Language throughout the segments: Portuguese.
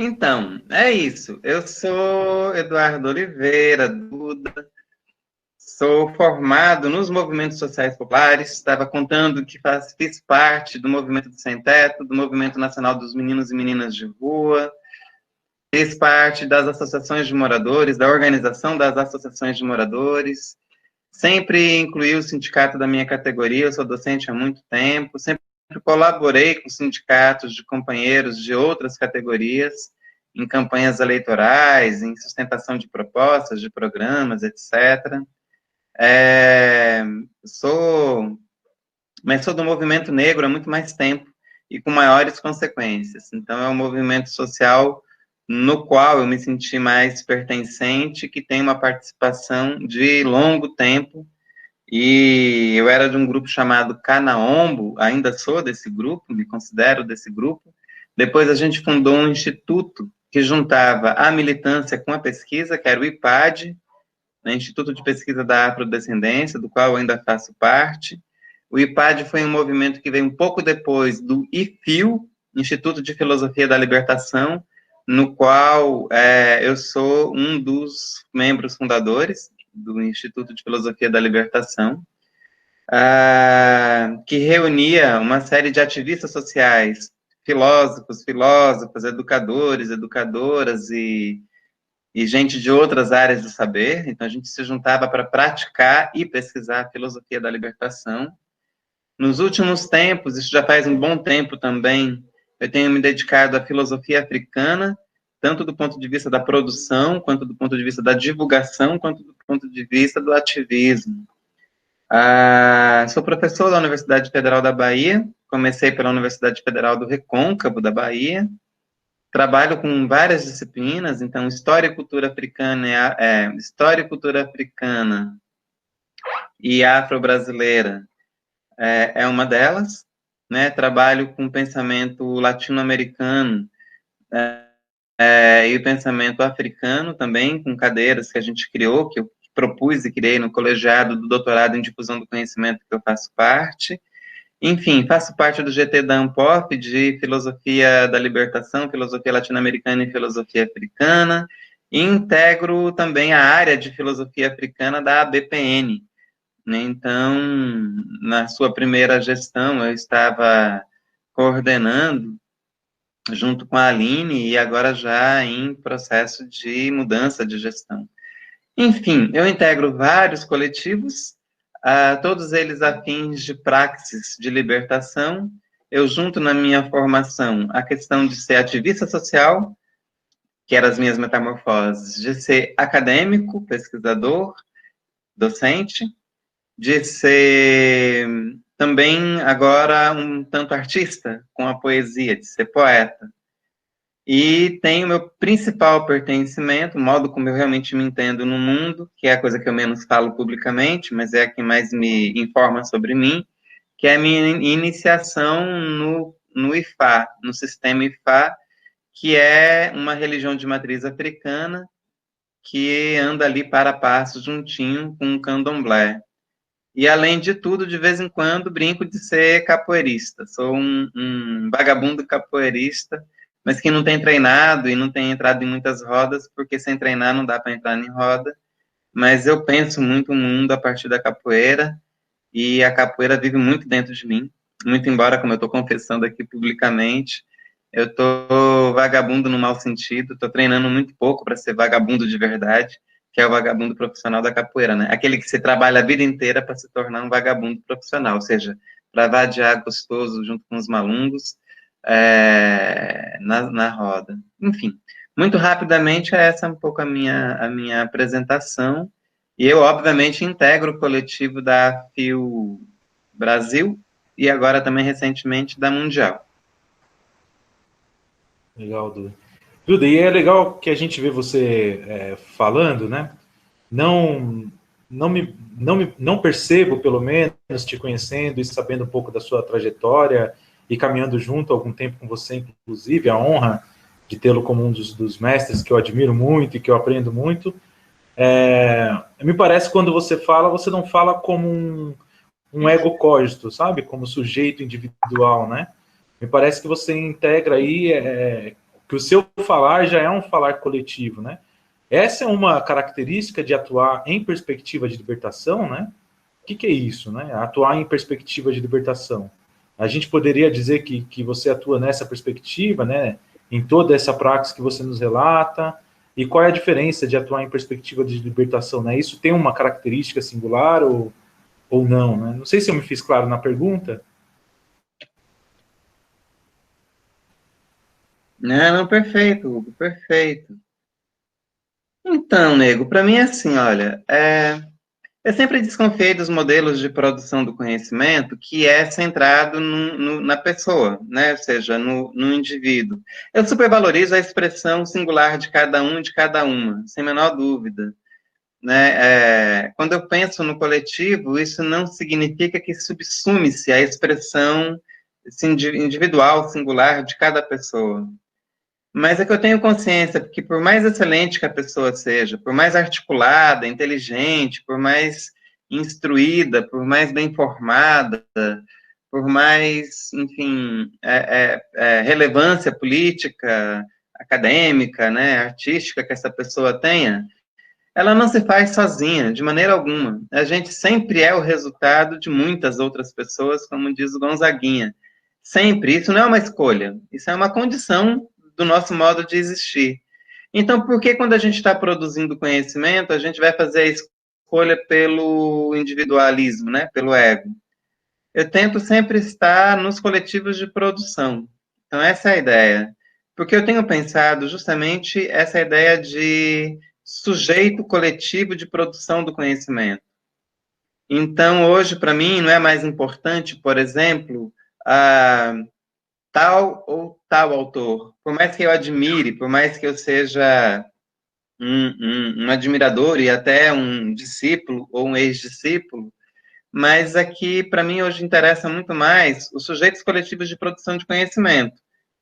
Então, é isso. Eu sou Eduardo Oliveira Duda, sou formado nos movimentos sociais populares, estava contando que fiz parte do movimento do Sem Teto, do Movimento Nacional dos Meninos e Meninas de Rua, fiz parte das associações de moradores, da organização das associações de moradores, sempre incluí o sindicato da minha categoria, eu sou docente há muito tempo, sempre colaborei com sindicatos de companheiros de outras categorias, em campanhas eleitorais, em sustentação de propostas, de programas, etc. Mas sou do movimento negro há muito mais tempo e com maiores consequências. Então, é um movimento social no qual eu me senti mais pertencente, que tem uma participação de longo tempo, e eu era de um grupo chamado Canaombo, ainda sou desse grupo, me considero desse grupo. Depois a gente fundou um instituto que juntava a militância com a pesquisa, que era o IPAD, né, Instituto de Pesquisa da Afrodescendência, do qual eu ainda faço parte. O IPAD foi um movimento que veio um pouco depois do IFIL, Instituto de Filosofia da Libertação, no qual eu sou um dos membros fundadores do Instituto de Filosofia da Libertação, que reunia uma série de ativistas sociais, filósofos, filósofas, educadores, educadoras e gente de outras áreas do saber. Então, a gente se juntava para praticar e pesquisar a filosofia da libertação. Nos últimos tempos, isso já faz um bom tempo também, eu tenho me dedicado à filosofia africana, tanto do ponto de vista da produção, quanto do ponto de vista da divulgação, quanto do ponto de vista do ativismo. Sou professor da Universidade Federal da Bahia, comecei pela Universidade Federal do Recôncavo da Bahia, trabalho com várias disciplinas, então História e Cultura Africana, História e Cultura Africana e Afro-Brasileira é uma delas, né? Trabalho com pensamento latino-americano e o pensamento africano também, com cadeiras que a gente criou, que eu propus e criei no colegiado do doutorado em difusão do conhecimento, que eu faço parte. Enfim, faço parte do GT da ANPOF, de Filosofia da Libertação, Filosofia Latino-Americana e Filosofia Africana, e integro também a área de Filosofia Africana da ABPN, né? Então, na sua primeira gestão, eu estava coordenando, junto com a Aline, e agora já em processo de mudança de gestão. Enfim, eu integro vários coletivos, todos eles afins de praxis de libertação. Eu junto na minha formação a questão de ser ativista social, que eram as minhas metamorfoses, de ser acadêmico, pesquisador, docente, de ser também agora um tanto artista, com a poesia, de ser poeta. E tenho meu principal pertencimento, o modo como eu realmente me entendo no mundo, que é a coisa que eu menos falo publicamente, mas é a que mais me informa sobre mim, que é a minha iniciação no Ifá, no sistema Ifá, que é uma religião de matriz africana, que anda ali para a passo juntinho com o candomblé. E, além de tudo, de vez em quando, brinco de ser capoeirista. Sou um vagabundo capoeirista, mas que não tem treinado e não tem entrado em muitas rodas, porque sem treinar não dá para entrar em roda. Mas eu penso muito o mundo a partir da capoeira, e a capoeira vive muito dentro de mim. Muito embora, como eu estou confessando aqui publicamente, eu estou vagabundo no mau sentido, estou treinando muito pouco para ser vagabundo de verdade, que é o vagabundo profissional da capoeira, né? Aquele que se trabalha a vida inteira para se tornar um vagabundo profissional, ou seja, para vadiar gostoso junto com os malungos na roda. Enfim, muito rapidamente, essa é um pouco a minha apresentação, e eu, obviamente, integro o coletivo da FIO Brasil, e agora também, recentemente, da Mundial. Legal, Duda. Duda, e é legal que a gente vê você falando, né? Não percebo, pelo menos, te conhecendo e sabendo um pouco da sua trajetória e caminhando junto há algum tempo com você, inclusive, a honra de tê-lo como um dos mestres que eu admiro muito e que eu aprendo muito. Me parece que quando você fala, você não fala como um ego cogito, sabe? Como sujeito individual, né? Me parece que você integra aí que o seu falar já é um falar coletivo, né? Essa é uma característica de atuar em perspectiva de libertação, né? O que é isso, né? Atuar em perspectiva de libertação. A gente poderia dizer que você atua nessa perspectiva, né? Em toda essa praxis que você nos relata. E qual é a diferença de atuar em perspectiva de libertação, né? Isso tem uma característica singular ou não, né? Não sei se eu me fiz claro na pergunta. Não, perfeito, Hugo, perfeito. Então, nego, para mim é assim, olha, eu sempre desconfiei dos modelos de produção do conhecimento que é centrado na pessoa, né? Ou seja, no indivíduo. Eu supervalorizo a expressão singular de cada um e de cada uma, sem a menor dúvida. Né? Quando eu penso no coletivo, isso não significa que subsume-se a expressão individual, singular de cada pessoa. Mas é que eu tenho consciência que por mais excelente que a pessoa seja, por mais articulada, inteligente, por mais instruída, por mais bem formada, por mais, enfim, relevância política, acadêmica, né, artística que essa pessoa tenha, ela não se faz sozinha, de maneira alguma. A gente sempre é o resultado de muitas outras pessoas, como diz o Gonzaguinha. Sempre. Isso não é uma escolha, isso é uma condição do nosso modo de existir. Então, por que quando a gente está produzindo conhecimento, a gente vai fazer a escolha pelo individualismo, né? Pelo ego? Eu tento sempre estar nos coletivos de produção. Então, essa é a ideia. Porque eu tenho pensado justamente essa ideia de sujeito coletivo de produção do conhecimento. Então, hoje, para mim, não é mais importante, por exemplo, tal ou tal autor. Por mais que eu admire, por mais que eu seja um admirador e até um discípulo ou um ex-discípulo, mas aqui, para mim, hoje interessa muito mais os sujeitos coletivos de produção de conhecimento,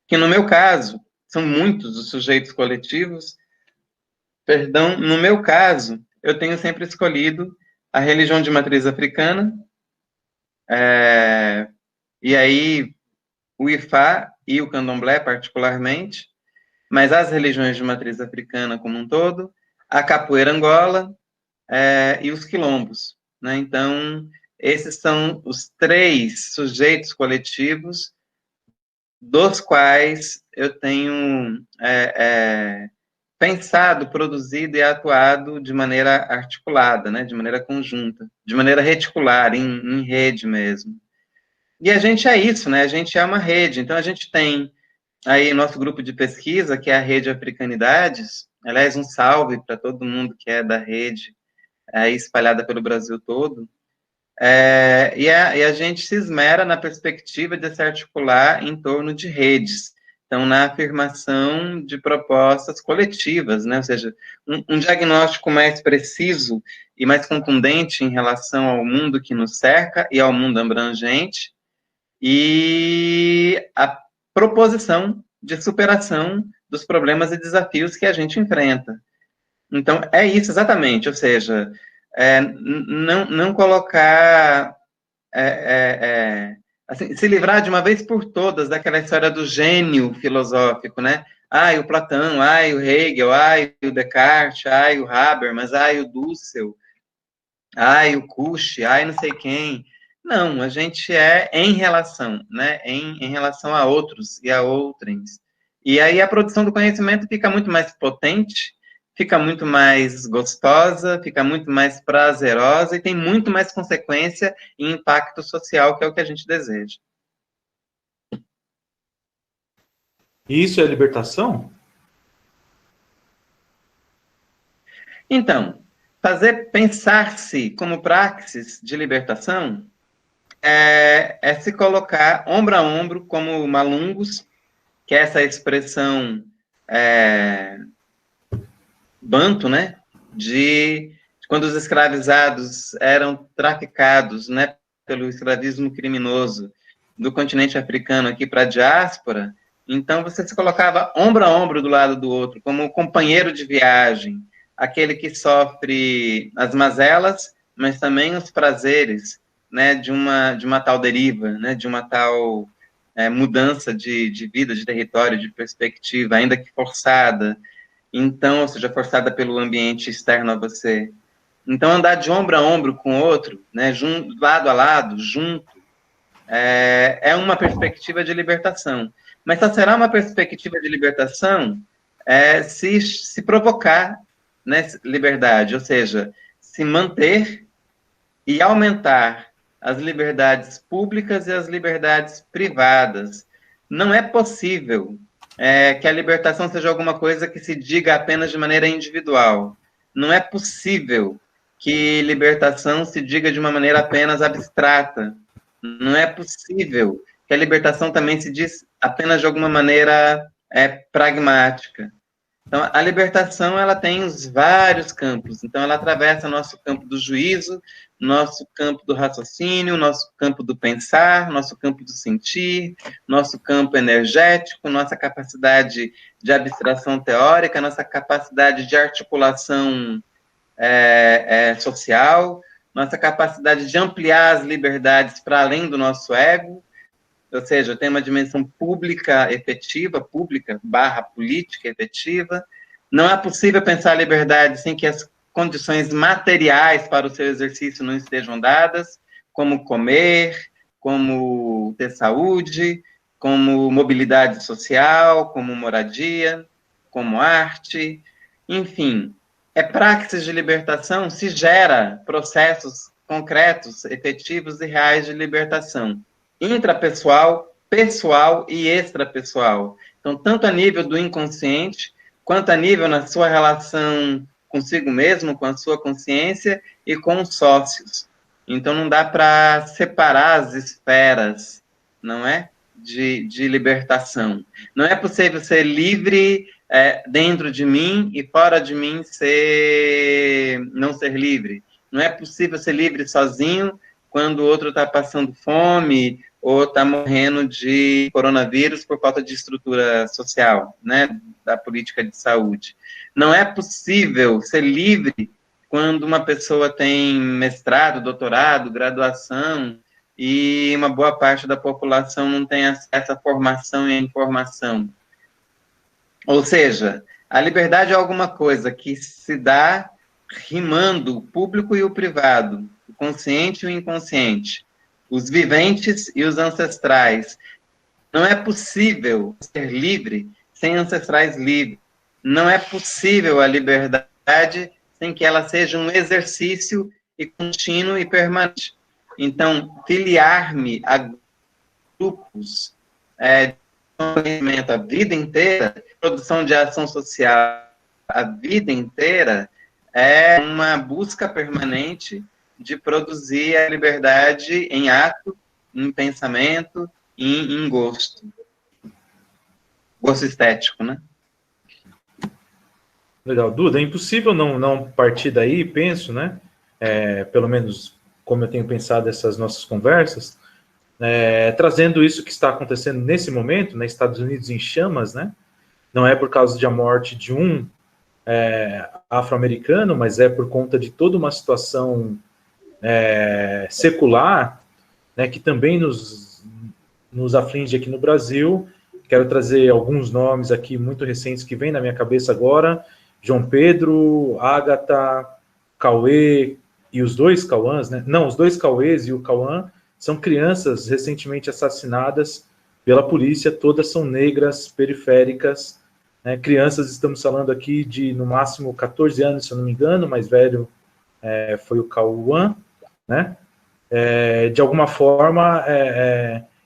que no meu caso, são muitos os sujeitos coletivos. Perdão, no meu caso, eu tenho sempre escolhido a religião de matriz africana, e aí o Ifá e o Candomblé particularmente, mas as religiões de matriz africana como um todo, a capoeira Angola e os quilombos, né? Então, esses são os 3 sujeitos coletivos dos quais eu tenho pensado, produzido e atuado de maneira articulada, né? De maneira conjunta, de maneira reticular, em rede mesmo. E a gente é isso, né? A gente é uma rede. Então, a gente tem aí nosso grupo de pesquisa, que é a Rede Africanidades. Aliás, um salve para todo mundo que é da rede, aí espalhada pelo Brasil todo. E a gente se esmera na perspectiva de se articular em torno de redes. Então, na afirmação de propostas coletivas, né? Ou seja, um diagnóstico mais preciso e mais contundente em relação ao mundo que nos cerca e ao mundo abrangente, e a proposição de superação dos problemas e desafios que a gente enfrenta. Então, é isso exatamente, ou seja, não colocar, assim, se livrar de uma vez por todas daquela história do gênio filosófico, né? Ai, o Platão, ai, o Hegel, ai, o Descartes, ai, o Habermas, ai, o Dussel, ai, o Kusch, ai, não sei quem. Não, a gente é em relação, né? Em relação a outros e a outrens. E aí a produção do conhecimento fica muito mais potente, fica muito mais gostosa, fica muito mais prazerosa e tem muito mais consequência e impacto social, que é o que a gente deseja. E isso é libertação? Então, fazer pensar-se como praxis de libertação se colocar ombro a ombro como malungos, que é essa expressão banto, né, de quando os escravizados eram traficados, né, pelo escravismo criminoso do continente africano aqui para a diáspora, então você se colocava ombro a ombro do lado do outro, como companheiro de viagem, aquele que sofre as mazelas, mas também os prazeres, né, de uma tal deriva, né, de uma tal mudança de vida, de território, de perspectiva, ainda que forçada. Então, ou seja, forçada pelo ambiente externo a você. Então, andar de ombro a ombro com o outro, né, lado a lado, junto, é uma perspectiva de libertação. Mas só será uma perspectiva de libertação se provocar, né, liberdade, ou seja, se manter e aumentar as liberdades públicas e as liberdades privadas. Não é possível que a libertação seja alguma coisa que se diga apenas de maneira individual. Não é possível que libertação se diga de uma maneira apenas abstrata. Não é possível que a libertação também se diz apenas de alguma maneira pragmática. Então, a libertação, ela tem os vários campos. Então, ela atravessa nosso campo do juízo, nosso campo do raciocínio, nosso campo do pensar, nosso campo do sentir, nosso campo energético, nossa capacidade de abstração teórica, nossa capacidade de articulação social, nossa capacidade de ampliar as liberdades para além do nosso ego, ou seja, tem uma dimensão pública efetiva, pública / política efetiva. Não é possível pensar a liberdade sem que as condições materiais para o seu exercício não estejam dadas, como comer, como ter saúde, como mobilidade social, como moradia, como arte, enfim. Praxis de libertação se gera processos concretos, efetivos e reais de libertação. Intrapessoal, pessoal e extrapessoal. Então, tanto a nível do inconsciente, quanto a nível na sua relação consigo mesmo, com a sua consciência e com os sócios. Então, não dá para separar as esferas, não é? De libertação. Não é possível ser livre dentro de mim e fora de mim não ser livre. Não é possível ser livre sozinho quando o outro está passando fome ou está morrendo de coronavírus por falta de estrutura social, né, da política de saúde. Não é possível ser livre quando uma pessoa tem mestrado, doutorado, graduação, e uma boa parte da população não tem acesso à formação e à informação. Ou seja, a liberdade é alguma coisa que se dá rimando o público e o privado, o consciente e o inconsciente, os viventes e os ancestrais. Não é possível ser livre sem ancestrais livres. Não é possível a liberdade sem que ela seja um exercício e contínuo e permanente. Então, filiar-me a grupos de conhecimento a vida inteira, produção de ação social a vida inteira, é uma busca permanente de produzir a liberdade em ato, em pensamento e em gosto. Gosto estético, né? Legal. Duda, é impossível não partir daí, penso, né? Pelo menos como eu tenho pensado essas nossas conversas, trazendo isso que está acontecendo nesse momento, né? Estados Unidos em chamas, né? Não é por causa da morte de um afro-americano, mas é por conta de toda uma situação secular, né, que também nos aflige aqui no Brasil. Quero trazer alguns nomes aqui muito recentes que vêm na minha cabeça agora: João Pedro, Ágata, Cauê e os dois Cauãs, né? Não, os dois Cauês e o Cauã são crianças recentemente assassinadas pela polícia, todas são negras, periféricas, né? Crianças, estamos falando aqui de, no máximo, 14 anos, se eu não me engano, o mais velho foi o Cauã, né? De alguma forma,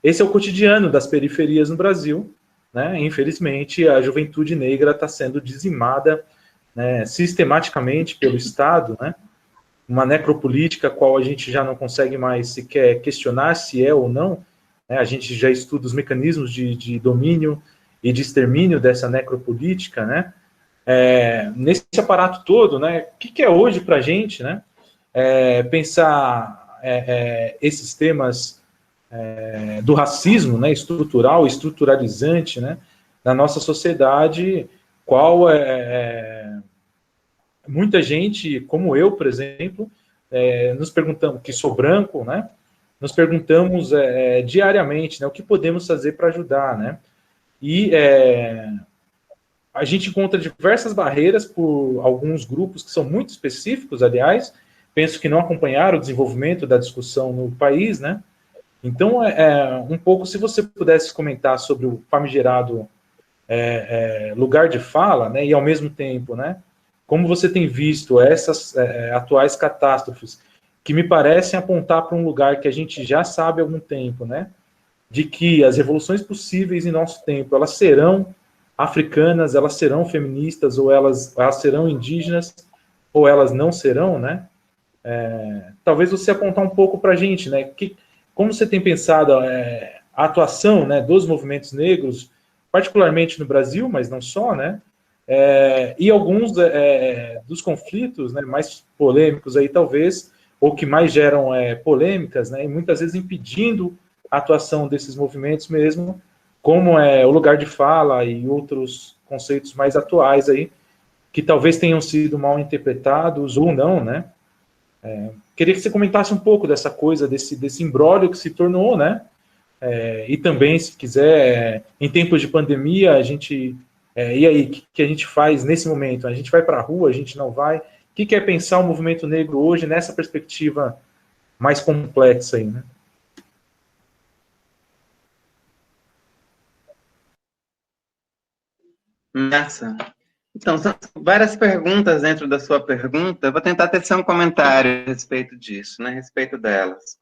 esse é o cotidiano das periferias no Brasil, né? Infelizmente, a juventude negra está sendo dizimada, né, sistematicamente pelo Estado, né? Uma necropolítica qual a gente já não consegue mais sequer questionar se é ou não, né? A gente já estuda os mecanismos de domínio e de extermínio dessa necropolítica, né? Nesse aparato todo, né? O que é hoje para a gente, né? Pensar esses temas do racismo, né? Estrutural, estruturalizante, né? Na nossa sociedade, qual muita gente, como eu, por exemplo, nos perguntamos, que sou branco, né? nos perguntamos diariamente, né, o que podemos fazer para ajudar, né? E a gente encontra diversas barreiras por alguns grupos que são muito específicos, aliás, penso que não acompanharam o desenvolvimento da discussão no país, né? Então, um pouco, se você pudesse comentar sobre o famigerado lugar de fala, né, e ao mesmo tempo, né, como você tem visto essas atuais catástrofes, que me parecem apontar para um lugar que a gente já sabe há algum tempo, né, de que as revoluções possíveis em nosso tempo, elas serão africanas, elas serão feministas, ou elas serão indígenas, ou elas não serão, né? Talvez você apontar um pouco para a gente, né? Como você tem pensado a atuação, né, dos movimentos negros, particularmente no Brasil, mas não só, né? E alguns dos conflitos, né, mais polêmicos aí, talvez, ou que mais geram polêmicas, né, e muitas vezes impedindo a atuação desses movimentos mesmo, como o lugar de fala e outros conceitos mais atuais aí, que talvez tenham sido mal interpretados ou não, né? Queria que você comentasse um pouco dessa coisa, desse imbróglio que se tornou, né? E também, se quiser, em tempos de pandemia, a gente... e aí, o que a gente faz nesse momento? A gente vai para a rua, a gente não vai? O que é pensar o movimento negro hoje nessa perspectiva mais complexa aí, né? Massa. Então, são várias perguntas dentro da sua pergunta. Eu vou tentar tecer um comentário a respeito disso, né, a respeito delas.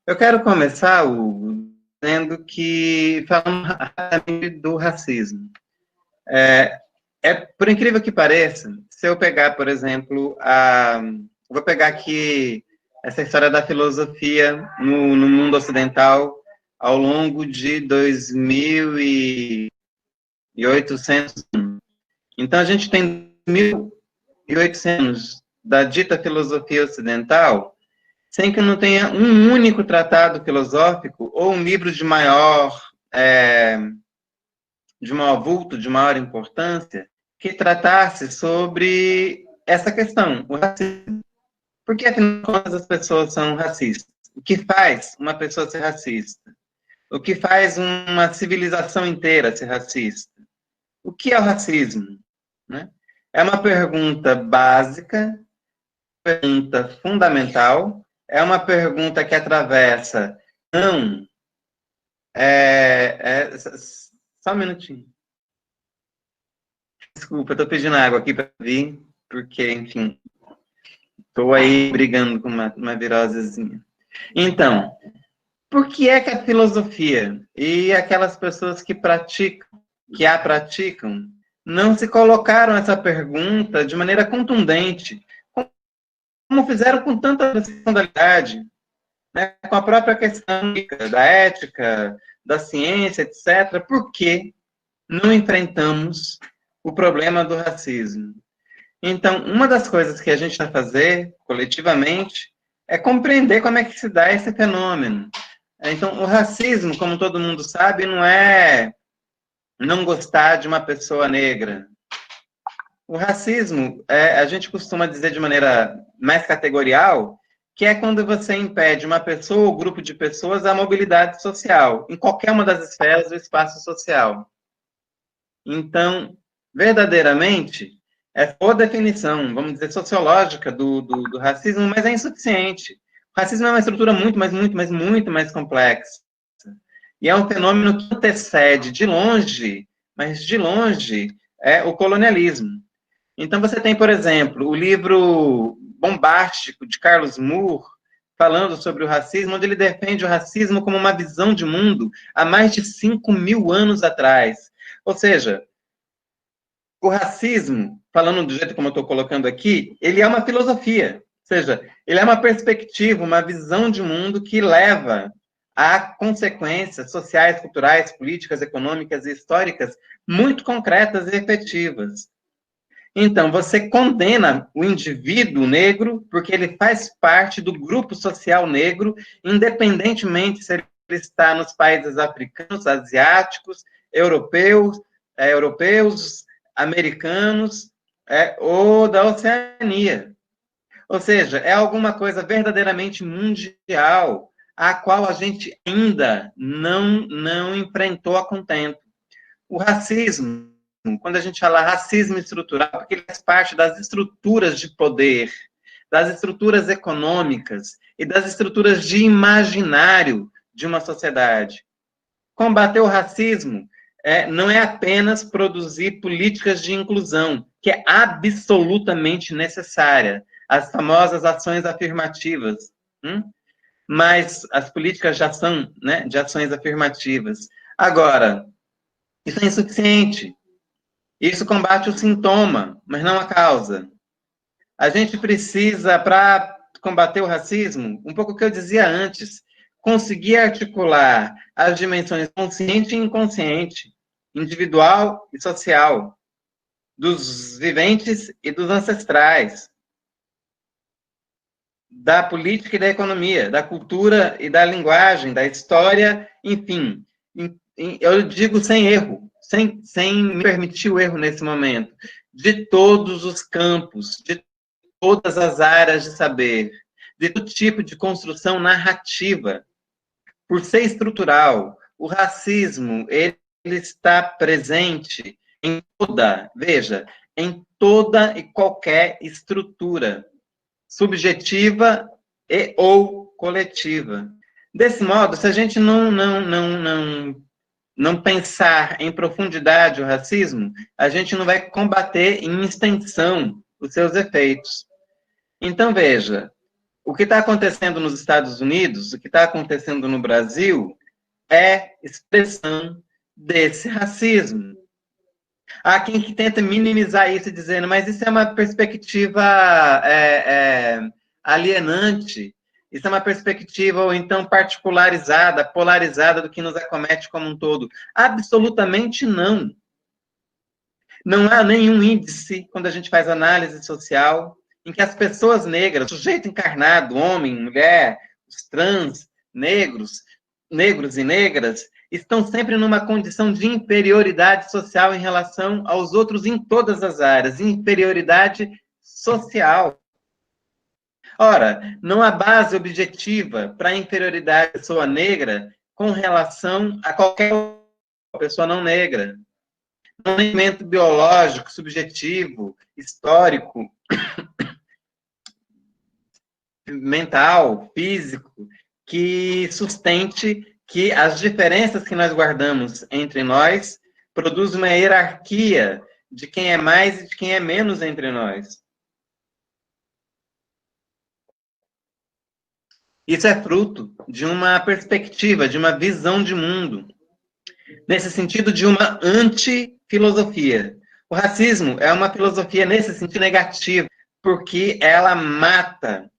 Eu quero começar, Hugo, dizendo que, falando rapidamente do racismo. Por incrível que pareça, se eu pegar, por exemplo, vou pegar aqui essa história da filosofia no mundo ocidental ao longo de 2800 anos. Então, a gente tem 1.800 da dita filosofia ocidental, sem que não tenha um único tratado filosófico ou um livro de maior vulto, de maior importância, que tratasse sobre essa questão, o racismo. Por que, afinal de contas, as pessoas são racistas? O que faz uma pessoa ser racista? O que faz uma civilização inteira ser racista? O que é o racismo? Né? É uma pergunta básica, pergunta fundamental, é uma pergunta que atravessa, não, só um minutinho. Desculpa, estou pedindo água aqui para vir, porque, enfim, estou aí brigando com uma virosezinha. Então, por que é que a filosofia e aquelas pessoas que a praticam, não se colocaram essa pergunta de maneira contundente, como fizeram com tanta responsabilidade, né, com a própria questão da ética, da ciência, etc. Por que não enfrentamos o problema do racismo? Então, uma das coisas que a gente vai fazer coletivamente é compreender como é que se dá esse fenômeno. Então, o racismo, como todo mundo sabe, não é não gostar de uma pessoa negra. O racismo, a gente costuma dizer de maneira mais categorial, que é quando você impede uma pessoa ou grupo de pessoas a mobilidade social, em qualquer uma das esferas do espaço social. Então, verdadeiramente, a definição, vamos dizer, sociológica do racismo, mas é insuficiente. O racismo é uma estrutura muito mais complexa. E é um fenômeno que antecede de longe, mas de longe, o colonialismo. Então, você tem, por exemplo, o livro bombástico de Carlos Moore, falando sobre o racismo, onde ele defende o racismo como uma visão de mundo há mais de 5.000 anos atrás. Ou seja, o racismo, falando do jeito como eu estou colocando aqui, ele é uma filosofia. Ou seja, ele é uma perspectiva, uma visão de mundo que leva a consequências sociais, culturais, políticas, econômicas e históricas muito concretas e efetivas. Então, você condena o indivíduo negro porque ele faz parte do grupo social negro, independentemente se ele está nos países africanos, asiáticos, europeus, americanos ou da Oceania. Ou seja, é alguma coisa verdadeiramente mundial, a qual a gente ainda não enfrentou a contento. O racismo, quando a gente fala racismo estrutural, porque ele faz parte das estruturas de poder, das estruturas econômicas e das estruturas de imaginário de uma sociedade. Combater o racismo não é apenas produzir políticas de inclusão, que é absolutamente necessária, as famosas ações afirmativas, mas as políticas de ação, né, de ações afirmativas. Agora, isso é insuficiente. Isso combate o sintoma, mas não a causa. A gente precisa, para combater o racismo, um pouco o que eu dizia antes, conseguir articular as dimensões consciente e inconsciente, individual e social, dos viventes e dos ancestrais, da política e da economia, da cultura e da linguagem, da história, enfim. Eu digo sem erro, sem me permitir o erro nesse momento, de todos os campos, de todas as áreas de saber, de todo tipo de construção narrativa. Por ser estrutural, o racismo, ele está presente em toda, veja, em toda e qualquer estrutura, subjetiva e ou coletiva. Desse modo, se a gente não pensar em profundidade o racismo, a gente não vai combater em extensão os seus efeitos. Então, veja, o que está acontecendo nos Estados Unidos, o que está acontecendo no Brasil, é expressão desse racismo. Há quem que tenta minimizar isso, dizendo, mas isso é uma perspectiva alienante, isso é uma perspectiva, ou então, particularizada, polarizada do que nos acomete como um todo. Absolutamente não. Não há nenhum índice, quando a gente faz análise social, em que as pessoas negras, sujeito encarnado, homem, mulher, os trans, negros e negras, estão sempre numa condição de inferioridade social em relação aos outros em todas as áreas, inferioridade social. Ora, não há base objetiva para a inferioridade da pessoa negra com relação a qualquer pessoa não negra. Um elemento biológico, subjetivo, histórico, mental, físico, que sustente que as diferenças que nós guardamos entre nós produzem uma hierarquia de quem é mais e de quem é menos entre nós. Isso é fruto de uma perspectiva, de uma visão de mundo, nesse sentido de uma anti-filosofia. O racismo é uma filosofia nesse sentido negativo, porque ela mata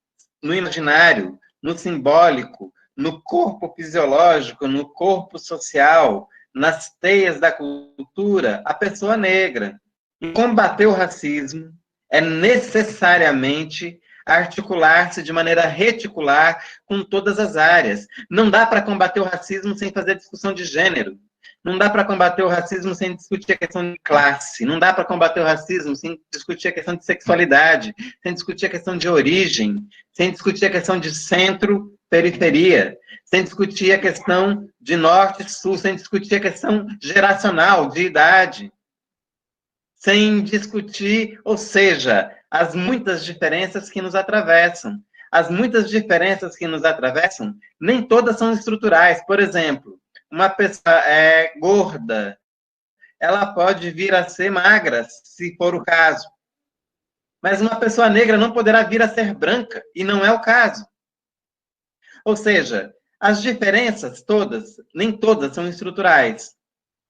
no imaginário, no simbólico, no corpo fisiológico, no corpo social, nas teias da cultura, a pessoa negra. E combater o racismo é necessariamente articular-se de maneira reticular com todas as áreas. Não dá para combater o racismo sem fazer discussão de gênero. Não dá para combater o racismo sem discutir a questão de classe. Não dá para combater o racismo sem discutir a questão de sexualidade, sem discutir a questão de origem, sem discutir a questão de centro, periferia, sem discutir a questão de norte e sul, sem discutir a questão geracional, de idade, sem discutir, ou seja, as muitas diferenças que nos atravessam. As muitas diferenças que nos atravessam, nem todas são estruturais. Por exemplo, uma pessoa gorda, ela pode vir a ser magra, se for o caso. Mas uma pessoa negra não poderá vir a ser branca, e não é o caso. Ou seja, as diferenças todas, nem todas são estruturais.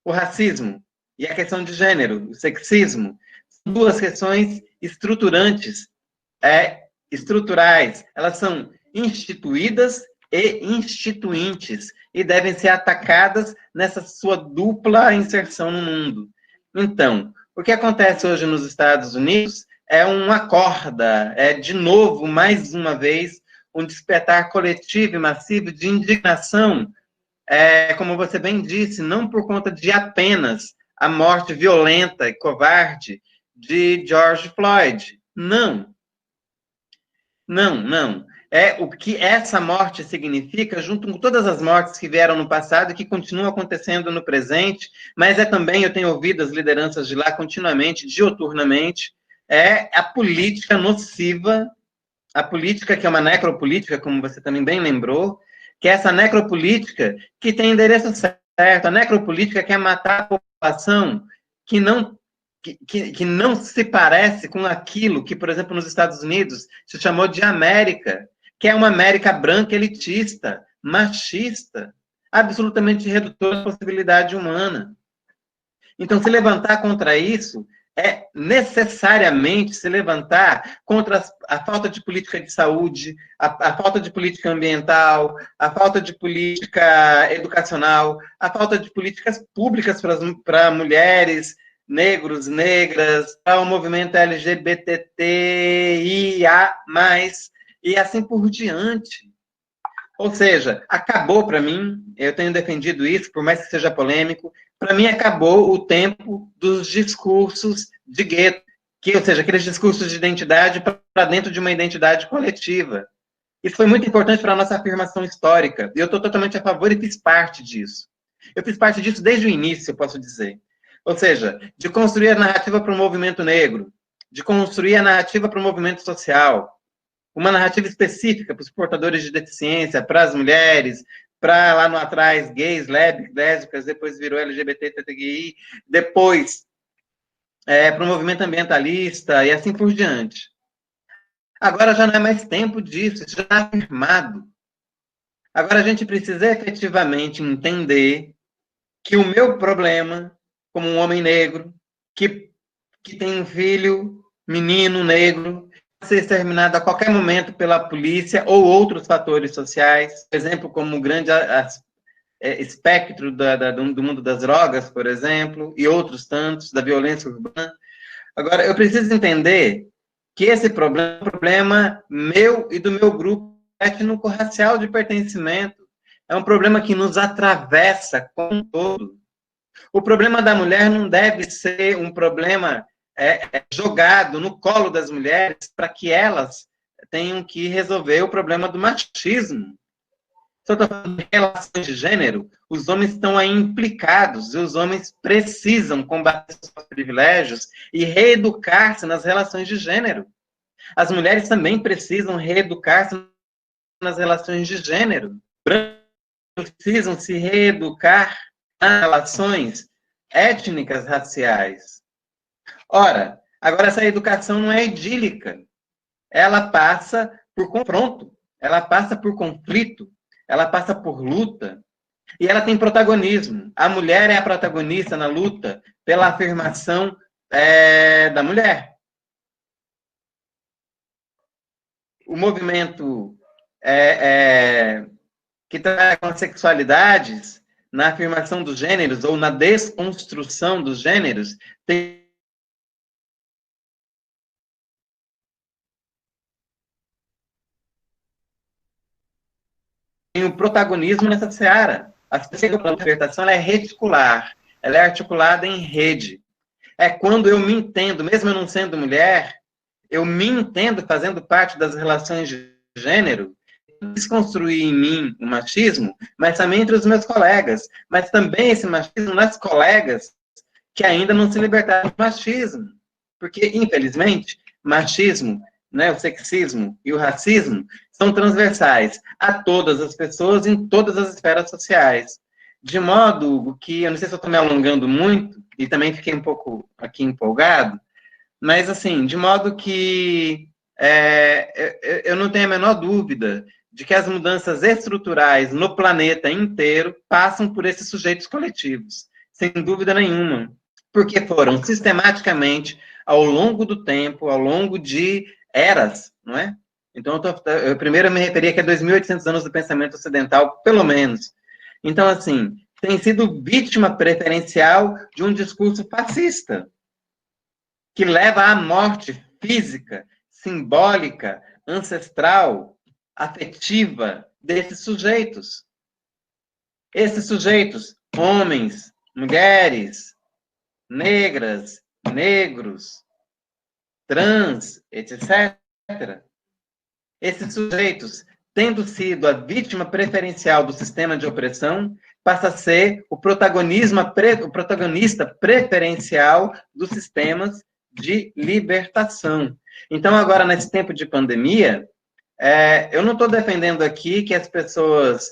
O racismo e a questão de gênero, o sexismo, são duas questões estruturantes, estruturais. Elas são instituídas e instituintes, e devem ser atacadas nessa sua dupla inserção no mundo. Então, o que acontece hoje nos Estados Unidos é uma corda, de novo, mais uma vez, um despertar coletivo e massivo de indignação, como você bem disse, não por conta de apenas a morte violenta e covarde de George Floyd, não. Não, não. É o que essa morte significa, junto com todas as mortes que vieram no passado e que continuam acontecendo no presente, mas é também, eu tenho ouvido as lideranças de lá continuamente, dioturnamente, é a política nociva, a política que é uma necropolítica, como você também bem lembrou, que é essa necropolítica que tem endereço certo, a necropolítica quer matar a população que não que não se parece com aquilo que, por exemplo, nos Estados Unidos se chamou de América, que é uma América branca elitista, machista, absolutamente redutora da possibilidade humana. Então, se levantar contra isso é necessariamente se levantar contra a falta de política de saúde, a falta de política ambiental, a falta de política educacional, a falta de políticas públicas para mulheres, negros, negras, para o movimento LGBTIA+, e assim por diante. Ou seja, acabou para mim, eu tenho defendido isso, por mais que seja polêmico, para mim acabou o tempo dos discursos de gueto, que, ou seja, aqueles discursos de identidade para dentro de uma identidade coletiva. Isso foi muito importante para a nossa afirmação histórica, e eu estou totalmente a favor e fiz parte disso. Eu fiz parte disso desde o início, eu posso dizer. Ou seja, de construir a narrativa para o movimento negro, de construir a narrativa para o movimento social, uma narrativa específica para os portadores de deficiência, para as mulheres, para lá no atrás, gays, lésbicas, depois virou LGBT, TTGI, depois para o movimento ambientalista e assim por diante. Agora já não é mais tempo disso, isso já está afirmado. Agora a gente precisa efetivamente entender que o meu problema, como um homem negro, que tem um filho, menino negro, ser exterminado a qualquer momento pela polícia ou outros fatores sociais, por exemplo, como o grande espectro do mundo das drogas, por exemplo, e outros tantos, da violência urbana. Agora, eu preciso entender que esse problema é um problema meu e do meu grupo étnico-racial de pertencimento. É um problema que nos atravessa como um todo. O problema da mulher não deve ser um problema jogado no colo das mulheres para que elas tenham que resolver o problema do machismo. Se eu estou falando de relações de gênero, os homens estão aí implicados e os homens precisam combater seus privilégios e reeducar-se nas relações de gênero. As mulheres também precisam reeducar-se nas relações de gênero. Precisam se reeducar nas relações étnicas raciais. Ora, agora essa educação não é idílica. Ela passa por confronto, ela passa por conflito, ela passa por luta, e ela tem protagonismo. A mulher é a protagonista na luta pela afirmação da mulher. O movimento que trabalha com as sexualidades, na afirmação dos gêneros, ou na desconstrução dos gêneros, tem um protagonismo nessa seara. A libertação é reticular, ela é articulada em rede. É quando eu me entendo, mesmo eu não sendo mulher, eu me entendo fazendo parte das relações de gênero, desconstruir em mim o machismo, mas também entre os meus colegas, mas também esse machismo nas colegas que ainda não se libertaram do machismo. Porque, infelizmente, machismo, né, o sexismo e o racismo são transversais a todas as pessoas em todas as esferas sociais. De modo que, eu não sei se eu estou me alongando muito, e também fiquei um pouco aqui empolgado, mas, assim, de modo que eu não tenho a menor dúvida de que as mudanças estruturais no planeta inteiro passam por esses sujeitos coletivos, sem dúvida nenhuma, porque foram sistematicamente, ao longo do tempo, ao longo de eras, não é? Então, eu primeiro me referi que é 2.800 anos do pensamento ocidental, pelo menos. Então, assim, tem sido vítima preferencial de um discurso fascista, que leva à morte física, simbólica, ancestral, afetiva desses sujeitos. Esses sujeitos, homens, mulheres, negras, negros, trans, etc. esses sujeitos, tendo sido a vítima preferencial do sistema de opressão, passa a ser o protagonista preferencial dos sistemas de libertação. Então, agora, nesse tempo de pandemia, eu não estou defendendo aqui que as pessoas,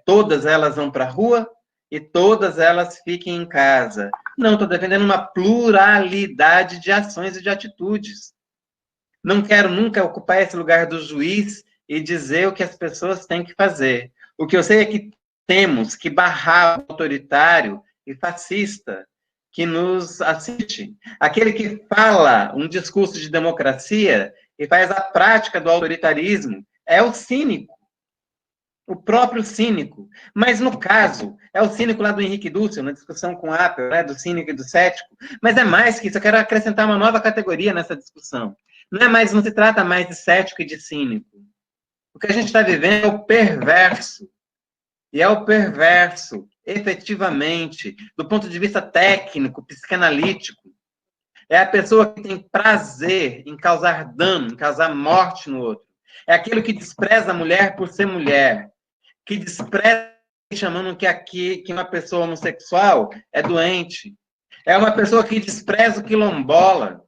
todas elas vão para a rua e todas elas fiquem em casa. Não, estou defendendo uma pluralidade de ações e de atitudes. Não quero nunca ocupar esse lugar do juiz e dizer o que as pessoas têm que fazer. O que eu sei é que temos que barrar o autoritário e fascista que nos assiste. Aquele que fala um discurso de democracia e faz a prática do autoritarismo é o cínico. O próprio cínico. Mas, no caso, é o cínico lá do Henrique Dussel, na discussão com o Apple, né, do cínico e do cético. Mas é mais que isso, eu quero acrescentar uma nova categoria nessa discussão. Não se trata mais de cético e de cínico. O que a gente está vivendo é o perverso. E é o perverso, efetivamente, do ponto de vista técnico, psicanalítico. É a pessoa que tem prazer em causar dano, em causar morte no outro. É aquele que despreza a mulher por ser mulher, que despreza chamando que uma pessoa homossexual é doente. É uma pessoa que despreza o quilombola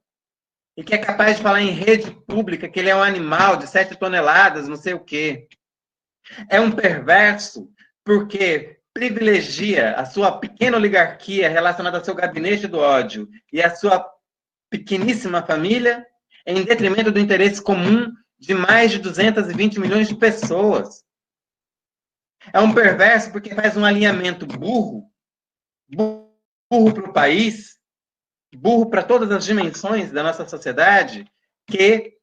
e que é capaz de falar em rede pública que ele é um animal de 7 toneladas, não sei o quê. É um perverso porque privilegia a sua pequena oligarquia relacionada ao seu gabinete do ódio e a sua pequeníssima família em detrimento do interesse comum de mais de 220 milhões de pessoas. É um perverso porque faz um alinhamento burro para o país, burro para todas as dimensões da nossa sociedade, que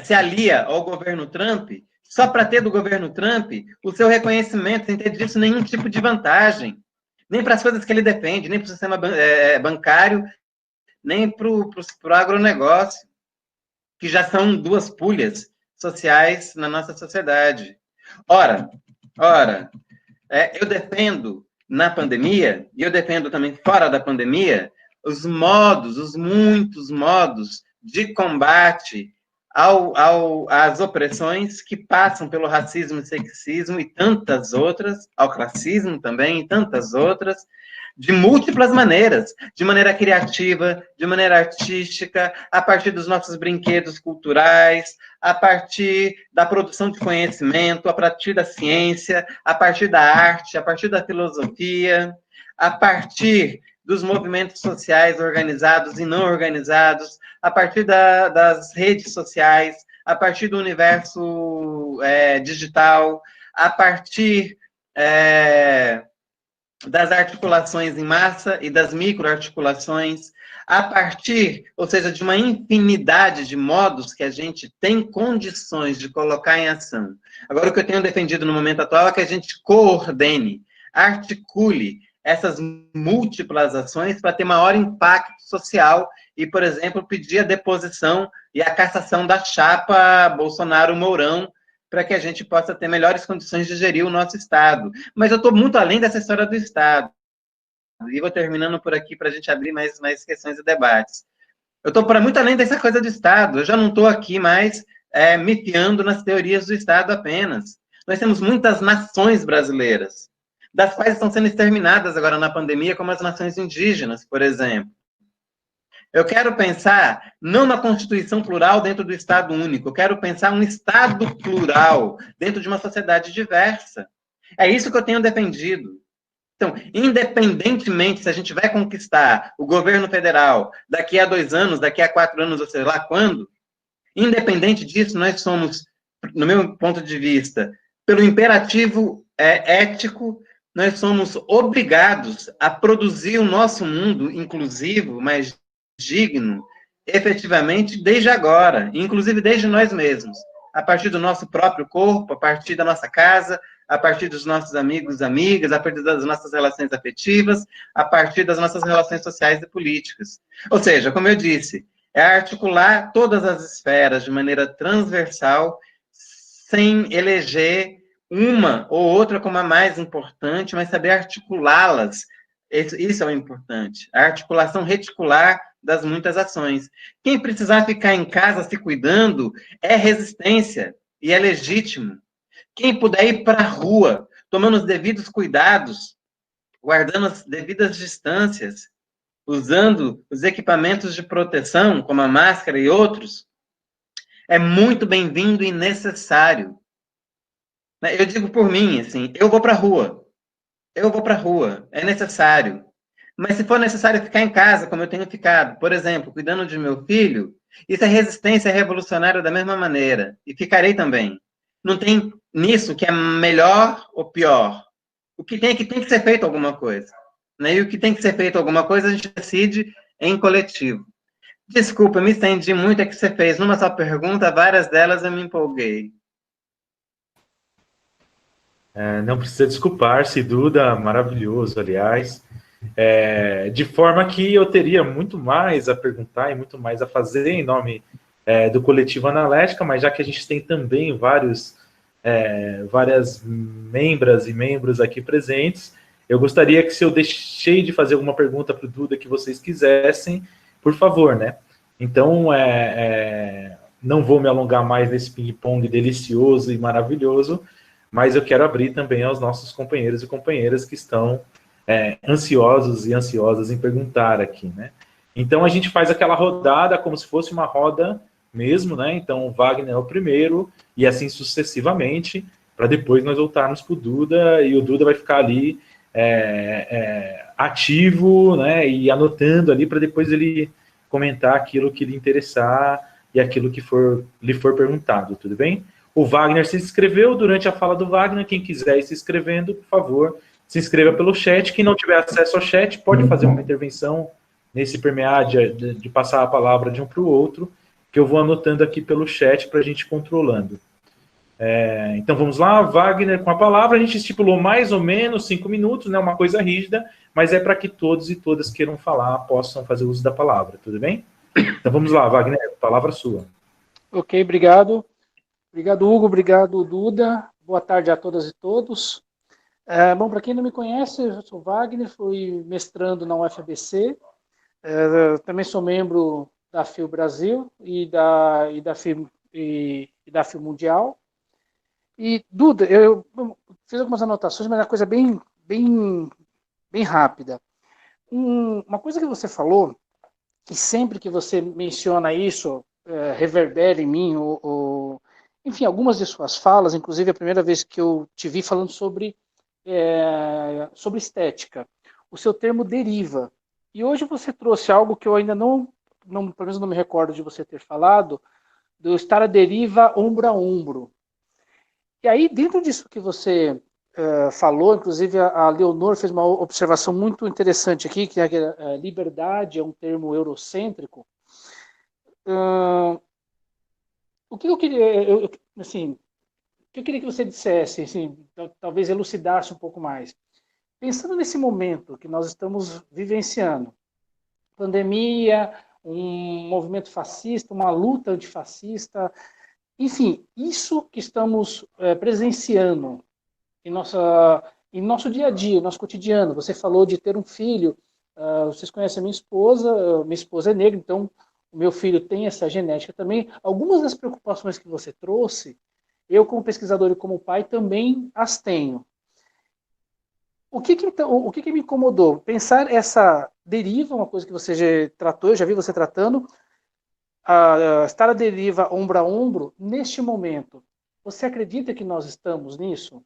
se alia ao governo Trump só para ter do governo Trump o seu reconhecimento, sem ter disso nenhum tipo de vantagem, nem para as coisas que ele defende, nem para o sistema bancário, nem para o agronegócio, que já são 2 pulhas sociais na nossa sociedade. Ora, eu defendo na pandemia, e eu defendo também fora da pandemia, os muitos modos de combate às opressões que passam pelo racismo e sexismo e tantas outras, ao classismo também e tantas outras, de múltiplas maneiras, de maneira criativa, de maneira artística, a partir dos nossos brinquedos culturais, a partir da produção de conhecimento, a partir da ciência, a partir da arte, a partir da filosofia, a partir dos movimentos sociais organizados e não organizados, a partir das redes sociais, a partir do universo digital, a partir das articulações em massa e das microarticulações, a partir, ou seja, de uma infinidade de modos que a gente tem condições de colocar em ação. Agora, o que eu tenho defendido no momento atual é que a gente coordene, articule essas múltiplas ações para ter maior impacto social e, por exemplo, pedir a deposição e a cassação da chapa Bolsonaro-Mourão, para que a gente possa ter melhores condições de gerir o nosso Estado. Mas eu estou muito além dessa história do Estado. E vou terminando por aqui para a gente abrir mais questões e debates. Eu estou para muito além dessa coisa do Estado. Eu já não estou aqui mais me fiando nas teorias do Estado apenas. Nós temos muitas nações brasileiras, das quais estão sendo exterminadas agora na pandemia, como as nações indígenas, por exemplo. Eu quero pensar não na Constituição plural dentro do Estado único, eu quero pensar um Estado plural dentro de uma sociedade diversa. É isso que eu tenho defendido. Então, independentemente se a gente vai conquistar o governo federal daqui a 2 anos, daqui a 4 anos, ou sei lá quando, independente disso, nós somos, no meu ponto de vista, pelo imperativo ético, nós somos obrigados a produzir o nosso mundo inclusivo, mais digno, efetivamente, desde agora, inclusive desde nós mesmos, a partir do nosso próprio corpo, a partir da nossa casa, a partir dos nossos amigos, amigas, a partir das nossas relações afetivas, a partir das nossas relações sociais e políticas. Ou seja, como eu disse, é articular todas as esferas de maneira transversal, sem eleger uma ou outra como a mais importante, mas saber articulá-las. Isso é o importante. A articulação reticular das muitas ações. Quem precisar ficar em casa se cuidando é resistência, e é legítimo. Quem puder ir para a rua, tomando os devidos cuidados, guardando as devidas distâncias, usando os equipamentos de proteção, como a máscara e outros, é muito bem-vindo e necessário. Eu digo por mim, assim, eu vou para a rua, é necessário. Mas se for necessário ficar em casa, como eu tenho ficado, por exemplo, cuidando de meu filho, isso é resistência revolucionária da mesma maneira, e ficarei também. Não tem nisso que é melhor ou pior. O que tem é que tem que ser feito alguma coisa. Né? E o que tem que ser feito alguma coisa, a gente decide em coletivo. Desculpa, eu me estendi muito, é que você fez numa só pergunta, várias delas eu me empolguei. Não precisa desculpar-se, Duda, maravilhoso, aliás. De forma que eu teria muito mais a perguntar e muito mais a fazer em nome do Coletivo Analética, mas já que a gente tem também várias membras e membros aqui presentes, eu gostaria que, se eu deixei de fazer alguma pergunta para o Duda que vocês quisessem, por favor, né? Então, não vou me alongar mais nesse ping-pong delicioso e maravilhoso, mas eu quero abrir também aos nossos companheiros e companheiras que estão ansiosos e ansiosas em perguntar aqui, né? Então, a gente faz aquela rodada como se fosse uma roda mesmo, né? Então, o Wagner é o primeiro, e assim sucessivamente, para depois nós voltarmos para o Duda, e o Duda vai ficar ali ativo, né? E anotando ali para depois ele comentar aquilo que lhe interessar e aquilo que lhe for perguntado, tudo bem? O Wagner se inscreveu. Durante a fala do Wagner, quem quiser ir se inscrevendo, por favor, se inscreva pelo chat. Quem não tiver acesso ao chat, pode fazer uma intervenção nesse permear de passar a palavra de um para o outro, que eu vou anotando aqui pelo chat para a gente ir controlando. Então, vamos lá, Wagner, com a palavra. A gente estipulou mais ou menos 5 minutos, né, uma coisa rígida, mas é para que todos e todas queiram falar, possam fazer uso da palavra, tudo bem? Então, vamos lá, Wagner, palavra sua. Ok, obrigado. Obrigado, Hugo. Obrigado, Duda. Boa tarde a todas e todos. Bom, para quem não me conhece, eu sou Wagner, fui mestrando na UFABC, também sou membro da FIO Brasil e da FIO Mundial. E, Duda, eu fiz algumas anotações, mas é uma coisa bem rápida. Uma coisa que você falou, que sempre que você menciona isso, reverbera em mim, enfim, algumas de suas falas, inclusive a primeira vez que eu te vi falando sobre estética, o seu termo deriva. E hoje você trouxe algo que eu ainda não pelo menos não me recordo de você ter falado, do estar à deriva ombro a ombro. E aí, dentro disso que você falou, inclusive a Leonor fez uma observação muito interessante aqui, que a liberdade é um termo eurocêntrico. O que eu queria, assim, o que eu queria que você dissesse, assim, talvez elucidasse um pouco mais. Pensando nesse momento que nós estamos vivenciando, pandemia, um movimento fascista, uma luta antifascista, enfim, isso que estamos presenciando em nosso dia a dia, nosso cotidiano. Você falou de ter um filho, vocês conhecem a minha esposa é negra, então o meu filho tem essa genética também. Algumas das preocupações que você trouxe, eu como pesquisador e como pai também as tenho. O que me incomodou? Pensar essa deriva, uma coisa que você já tratou, eu já vi você tratando, estar à deriva ombro a ombro, neste momento. Você acredita que nós estamos nisso?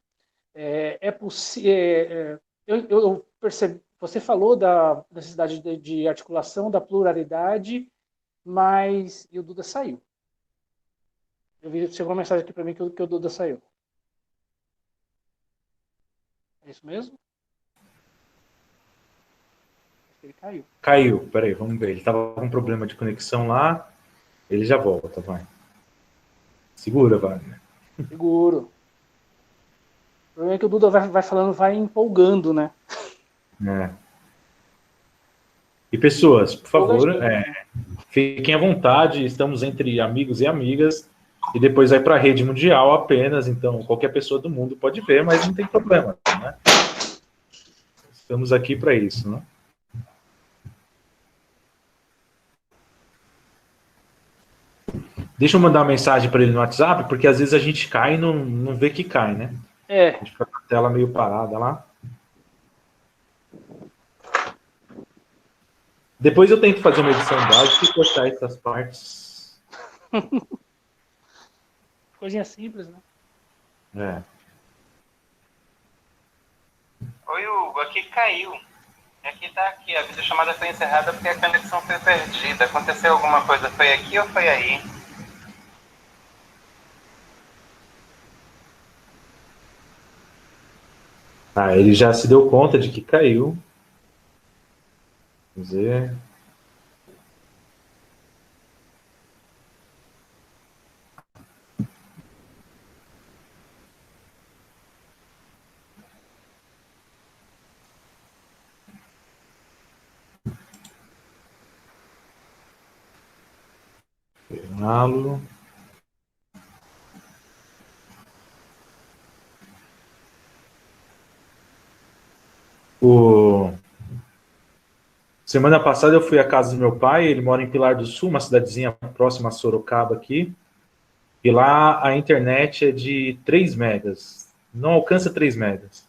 Eu percebi, você falou da necessidade de articulação, da pluralidade, mas o Duda saiu. Chegou uma mensagem aqui para mim que o Duda saiu. É isso mesmo? Ele caiu. Caiu, peraí, vamos ver. Ele estava com um problema de conexão lá, ele já volta, vai. Segura, Wagner. Seguro. O problema é que o Duda vai falando, vai empolgando, né? E pessoas, por favor, fiquem à vontade, estamos entre amigos e amigas, e depois vai para a rede mundial apenas, então qualquer pessoa do mundo pode ver, mas não tem problema, né? Estamos aqui para isso, né? Deixa eu mandar uma mensagem para ele no WhatsApp, porque às vezes a gente cai e não vê que cai, né? A gente fica com a tela meio parada lá. Depois eu tento fazer uma edição básica e cortar essas partes. Coisinha simples, né? É. Oi, Hugo, aqui caiu. Aqui, a videochamada foi encerrada porque a conexão foi perdida. Aconteceu alguma coisa? Foi aqui ou foi aí? Ah, ele já se deu conta de que caiu. Vamos ver. Fernando. Semana passada eu fui à casa do meu pai, ele mora em Pilar do Sul, uma cidadezinha próxima a Sorocaba aqui, e lá a internet é de 3 megas, não alcança 3 megas.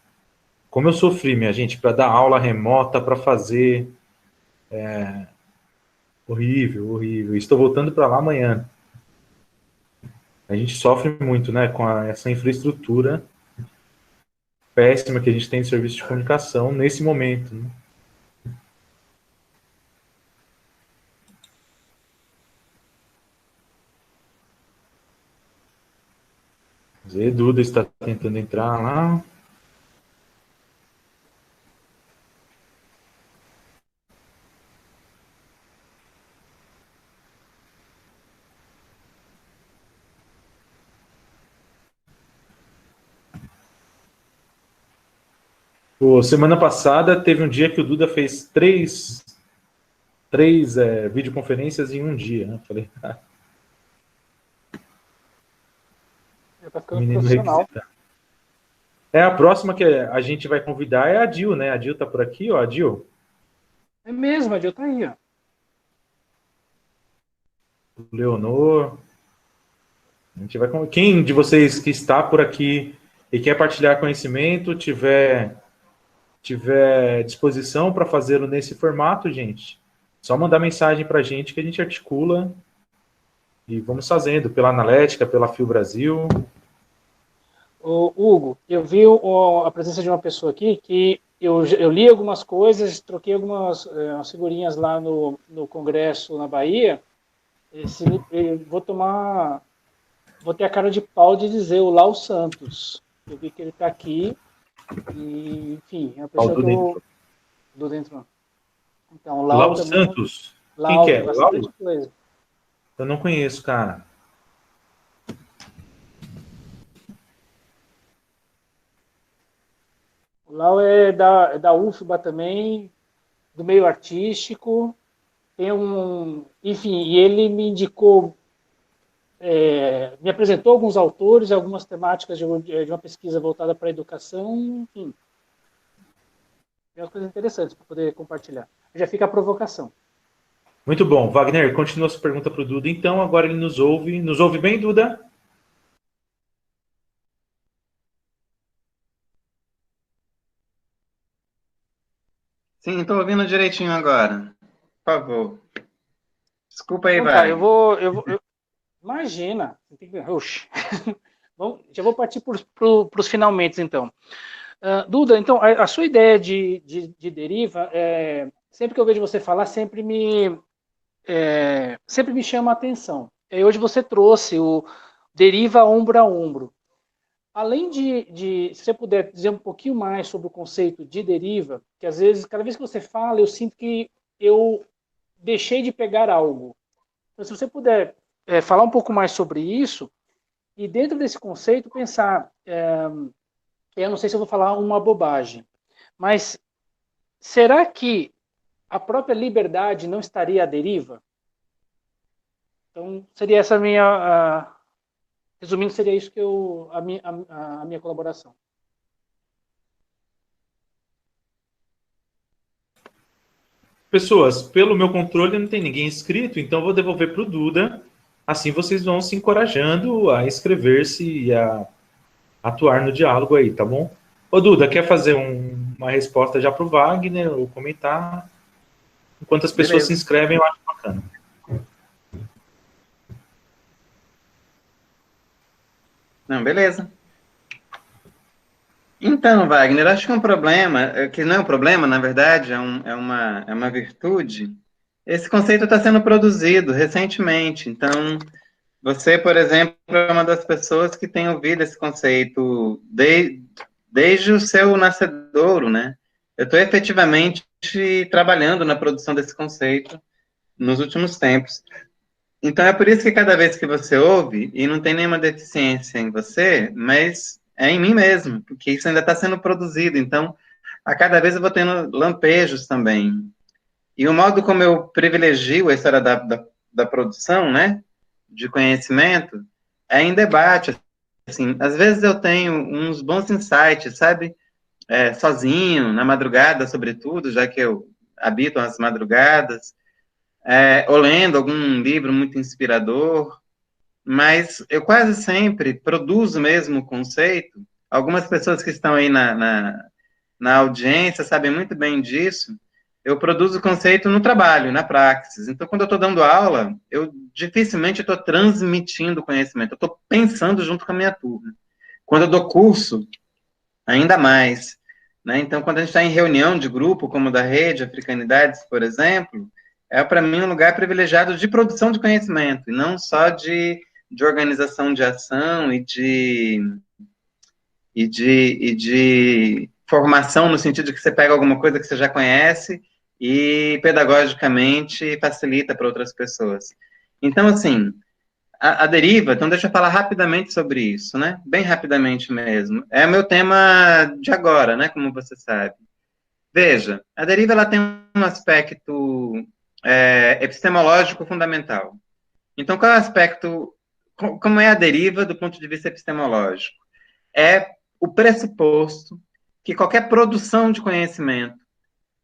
Como eu sofri, minha gente, para dar aula remota, para fazer... Horrível, horrível. Estou voltando para lá amanhã. A gente sofre muito, né, com essa infraestrutura péssima que a gente tem de serviço de comunicação nesse momento, né? Zé Duda está tentando entrar lá. Pô, semana passada teve um dia que o Duda fez três videoconferências em um dia, né? Falei, Já tá ficando menino profissional. requisitado. A próxima que a gente vai convidar é a Dil, né? A Dil tá por aqui, ó, a Dil. É mesmo, a Dil tá aí, ó. O Leonor. A gente vai, quem de vocês que está por aqui e quer partilhar conhecimento, tiver disposição para fazê-lo nesse formato, gente, só mandar mensagem para a gente que a gente articula e vamos fazendo pela Analética, pela Fio Brasil. Ô, Hugo, eu vi a presença de uma pessoa aqui que eu li algumas coisas, troquei algumas umas figurinhas lá no Congresso na Bahia. Vou ter a cara de pau de dizer o Lau Santos. Eu vi que ele está aqui e, enfim, é uma pessoa que eu... Do dentro, não. Então, o Lau Lau também... Santos? Quem Lau que tem é? Lau? bastante coisa. Eu não conheço, cara. O Lau é da UFBA também, do meio artístico. Tem enfim, e ele me indicou, me apresentou alguns autores, algumas temáticas de uma pesquisa voltada para a educação, enfim. Tem umas coisas interessantes para poder compartilhar. Já fica a provocação. Muito bom. Wagner, continua sua pergunta para o Duda. Então, agora ele nos ouve. Nos ouve bem, Duda? Sim, estou ouvindo direitinho agora. Por favor. Desculpa aí, Então tá, Wagner. imagina. Oxi. Já vou partir para os finalmente, então. Duda, então, a sua ideia de deriva, sempre que eu vejo você falar, sempre me chama a atenção. E hoje você trouxe o deriva ombro a ombro. Além se você puder dizer um pouquinho mais sobre o conceito de deriva, que às vezes, cada vez que você fala, eu sinto que eu deixei de pegar algo. Então, se você puder falar um pouco mais sobre isso, e dentro desse conceito pensar, eu não sei se eu vou falar uma bobagem, mas será que a própria liberdade não estaria à deriva? Então, seria essa a minha... resumindo, seria isso que a minha colaboração. Pessoas, pelo meu controle não tem ninguém inscrito, então vou devolver para o Duda assim vocês vão se encorajando a escrever-se e a atuar no diálogo aí, tá bom? Ô, Duda, quer fazer uma resposta já para o Wagner, ou comentar? Enquanto as pessoas se Beleza. inscrevem, eu acho bacana. Não, beleza. Então, Wagner, acho que é um problema, que não é um problema, na verdade, é uma virtude. Esse conceito está sendo produzido recentemente. Então, você, por exemplo, é uma das pessoas que tem ouvido esse conceito desde o seu nascedouro, né? Eu estou efetivamente trabalhando na produção desse conceito nos últimos tempos. Então, é por isso que cada vez que você ouve, e não tem nenhuma deficiência em você, mas é em mim mesmo, porque isso ainda está sendo produzido. Então, a cada vez eu vou tendo lampejos também. E o modo como eu privilegio a história da produção, né, de conhecimento, é em debate. Assim, às vezes eu tenho uns bons insights, sabe? Sozinho, na madrugada, sobretudo, já que eu habito as madrugadas, ou lendo algum livro muito inspirador, mas eu quase sempre produzo mesmo o conceito. Algumas pessoas que estão aí na audiência sabem muito bem disso. Eu produzo o conceito no trabalho, na praxis. Então, quando eu estou dando aula, eu dificilmente estou transmitindo conhecimento, eu estou pensando junto com a minha turma. Quando eu dou curso, ainda mais. Né? Então, quando a gente está em reunião de grupo, como da Rede Africanidades, por exemplo, é para mim um lugar privilegiado de produção de conhecimento, e não só de organização de ação e de formação, no sentido de que você pega alguma coisa que você já conhece e pedagogicamente facilita para outras pessoas. Então, assim, a deriva, então deixa eu falar rapidamente sobre isso, né? Bem rapidamente mesmo. É o meu tema de agora, né? Como você sabe. Veja, a deriva ela tem um aspecto epistemológico fundamental. Então, qual é o aspecto, como é a deriva do ponto de vista epistemológico? É o pressuposto que qualquer produção de conhecimento,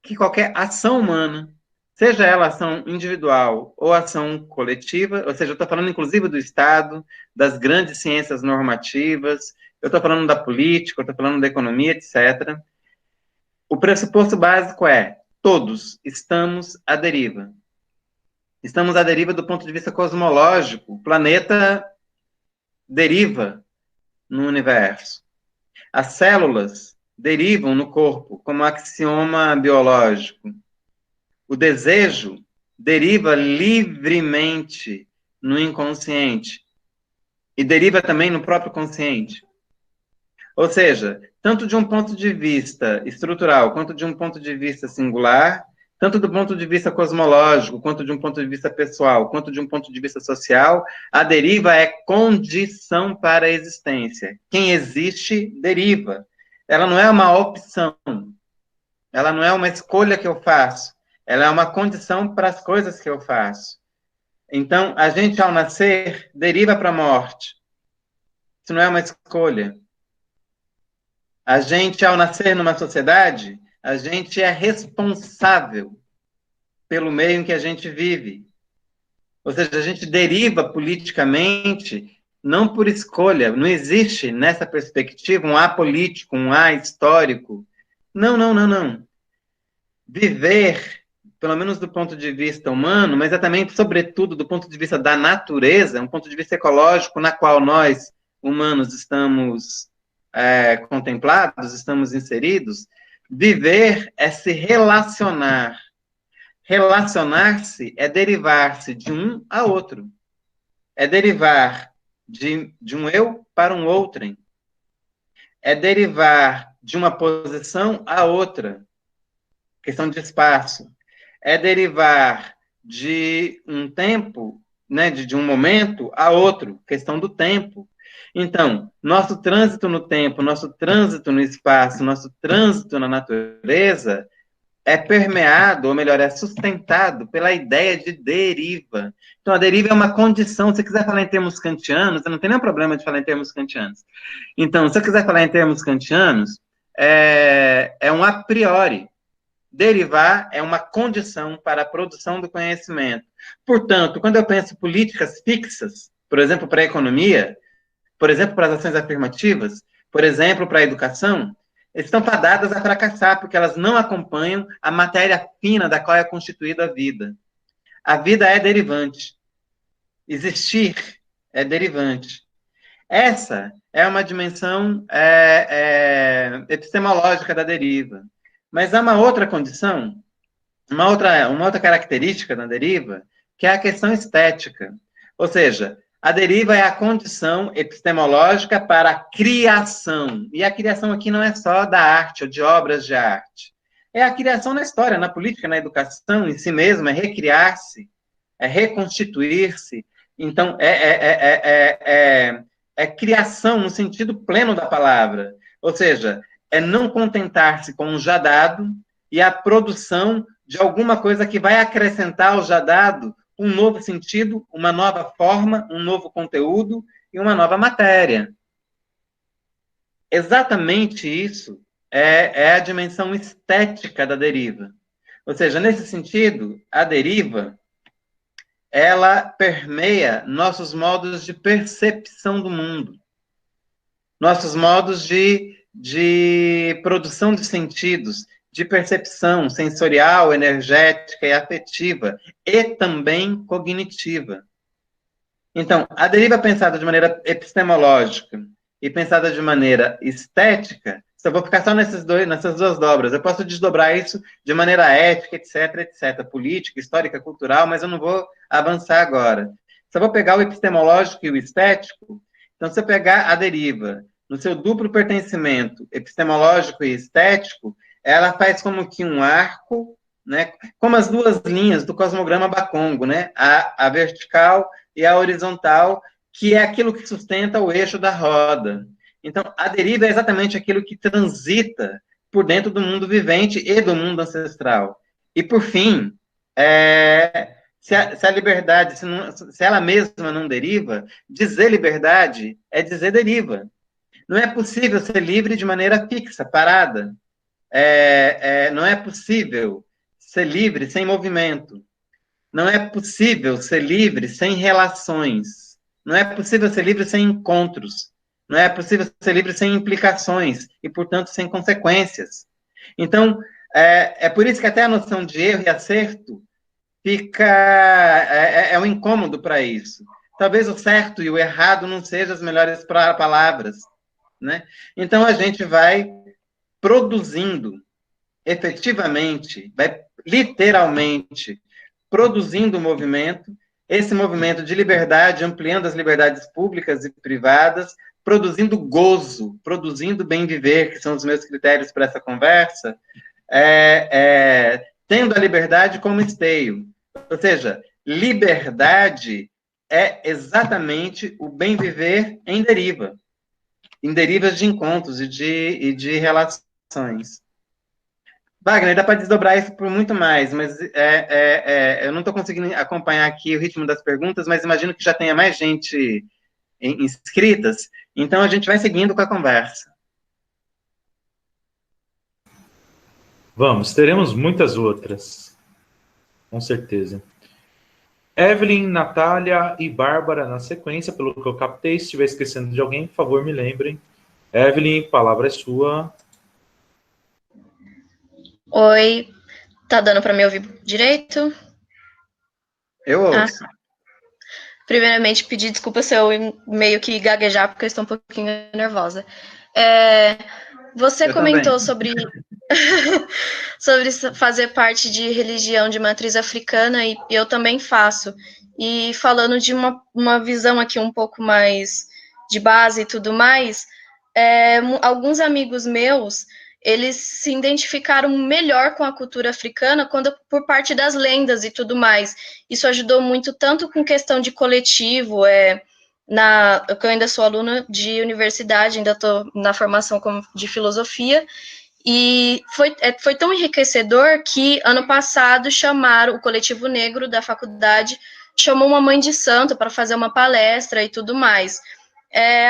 que qualquer ação humana, seja ela ação individual ou ação coletiva, ou seja, eu estou falando inclusive do Estado, das grandes ciências normativas, eu estou falando da política, eu estou falando da economia, etc. O pressuposto básico é: todos estamos à deriva. Estamos à deriva do ponto de vista cosmológico. O planeta deriva no universo. As células derivam no corpo como axioma biológico. O desejo deriva livremente no inconsciente e deriva também no próprio consciente. Ou seja, tanto de um ponto de vista estrutural quanto de um ponto de vista singular, tanto do ponto de vista cosmológico, quanto de um ponto de vista pessoal, quanto de um ponto de vista social, a deriva é condição para a existência. Quem existe, deriva. Ela não é uma opção, ela não é uma escolha que eu faço, ela é uma condição para as coisas que eu faço. Então, a gente, ao nascer, deriva para a morte. Isso não é uma escolha. A gente, ao nascer numa sociedade, a gente é responsável pelo meio em que a gente vive. Ou seja, a gente deriva politicamente não por escolha. Não existe, nessa perspectiva, um apolítico, um ahistórico. Não, não, não, não. Viver, pelo menos do ponto de vista humano, mas é também, sobretudo, do ponto de vista da natureza, um ponto de vista ecológico, na qual nós, humanos, estamos contemplados, estamos inseridos. Viver é se relacionar. Relacionar-se é derivar-se de um a outro. É derivar de um eu para um outrem. É derivar de uma posição a outra. Questão de espaço. É derivar de um tempo, né, de um momento a outro. Questão do tempo. Então, nosso trânsito no tempo, nosso trânsito no espaço, nosso trânsito na natureza é permeado, ou melhor, é sustentado pela ideia de deriva. Então, a deriva é uma condição. Se quiser falar em termos kantianos, eu não tenho nenhum problema de falar em termos kantianos. Então, se eu quiser falar em termos kantianos, é um a priori. Derivar é uma condição para a produção do conhecimento. Portanto, quando eu penso políticas fixas, por exemplo, para a economia, por exemplo, para as ações afirmativas, por exemplo, para a educação, estão fadadas a fracassar, porque elas não acompanham a matéria fina da qual é constituída a vida. A vida é derivante. Existir é derivante. Essa é uma dimensão epistemológica da deriva. Mas há uma outra condição, uma outra característica da deriva, que é a questão estética. Ou seja, a deriva é a condição epistemológica para a criação. E a criação aqui não é só da arte ou de obras de arte. É a criação na história, na política, na educação, em si mesmo, é recriar-se, é reconstituir-se. Então, é criação no sentido pleno da palavra. Ou seja, é não contentar-se com o já dado e a produção de alguma coisa que vai acrescentar ao já dado um novo sentido, uma nova forma, um novo conteúdo e uma nova matéria. Exatamente isso é a dimensão estética da deriva. Ou seja, nesse sentido, a deriva, ela permeia nossos modos de percepção do mundo, nossos modos de produção de sentidos, de percepção sensorial, energética e afetiva, e também cognitiva. Então, a deriva pensada de maneira epistemológica e pensada de maneira estética, se eu vou ficar só nessas duas dobras, eu posso desdobrar isso de maneira ética, etc., política, histórica, cultural, mas eu não vou avançar agora. Se eu vou pegar o epistemológico e o estético, então, se eu pegar a deriva no seu duplo pertencimento epistemológico e estético, ela faz como que um arco, né, como as duas linhas do cosmograma Bakongo, né, a vertical e a horizontal, que é aquilo que sustenta o eixo da roda. Então, a deriva é exatamente aquilo que transita por dentro do mundo vivente e do mundo ancestral. E, por fim, se a liberdade, se ela mesma não deriva, dizer liberdade é dizer deriva. Não é possível ser livre de maneira fixa, parada. Não é possível ser livre sem movimento. Não é possível ser livre sem relações. Não é possível ser livre sem encontros. Não é possível ser livre sem implicações e, portanto, sem consequências. Então, é por isso que até a noção de erro e acerto é um incômodo para isso. Talvez o certo e o errado não sejam as melhores palavras, né? Então, a gente vai produzindo efetivamente, vai literalmente produzindo movimento, esse movimento de liberdade, ampliando as liberdades públicas e privadas, produzindo gozo, produzindo bem-viver, que são os meus critérios para essa conversa, tendo a liberdade como esteio. Ou seja, liberdade é exatamente o bem-viver em derivas de encontros e de relações. Wagner, dá para desdobrar isso por muito mais, mas eu não estou conseguindo acompanhar aqui o ritmo das perguntas, mas imagino que já tenha mais gente inscritas, então a gente vai seguindo com a conversa. Vamos, teremos muitas outras, com certeza. Evelyn, Natália e Bárbara na sequência, pelo que eu captei. Se estiver esquecendo de alguém, por favor, me lembrem. Evelyn, a palavra é sua. Oi, tá dando para me ouvir direito? Eu ouço. Primeiramente, pedir desculpa se eu meio que gaguejar, porque eu estou um pouquinho nervosa. Você eu comentou também. sobre fazer parte de religião de matriz africana, e eu também faço. E falando de uma visão aqui um pouco mais de base e tudo mais, alguns amigos meus, eles se identificaram melhor com a cultura africana por parte das lendas e tudo mais. Isso ajudou muito, tanto com questão de coletivo, eu ainda sou aluna de universidade, ainda estou na formação de filosofia, e foi tão enriquecedor que, ano passado, chamaram o coletivo negro da faculdade, chamou uma mãe de santo para fazer uma palestra e tudo mais.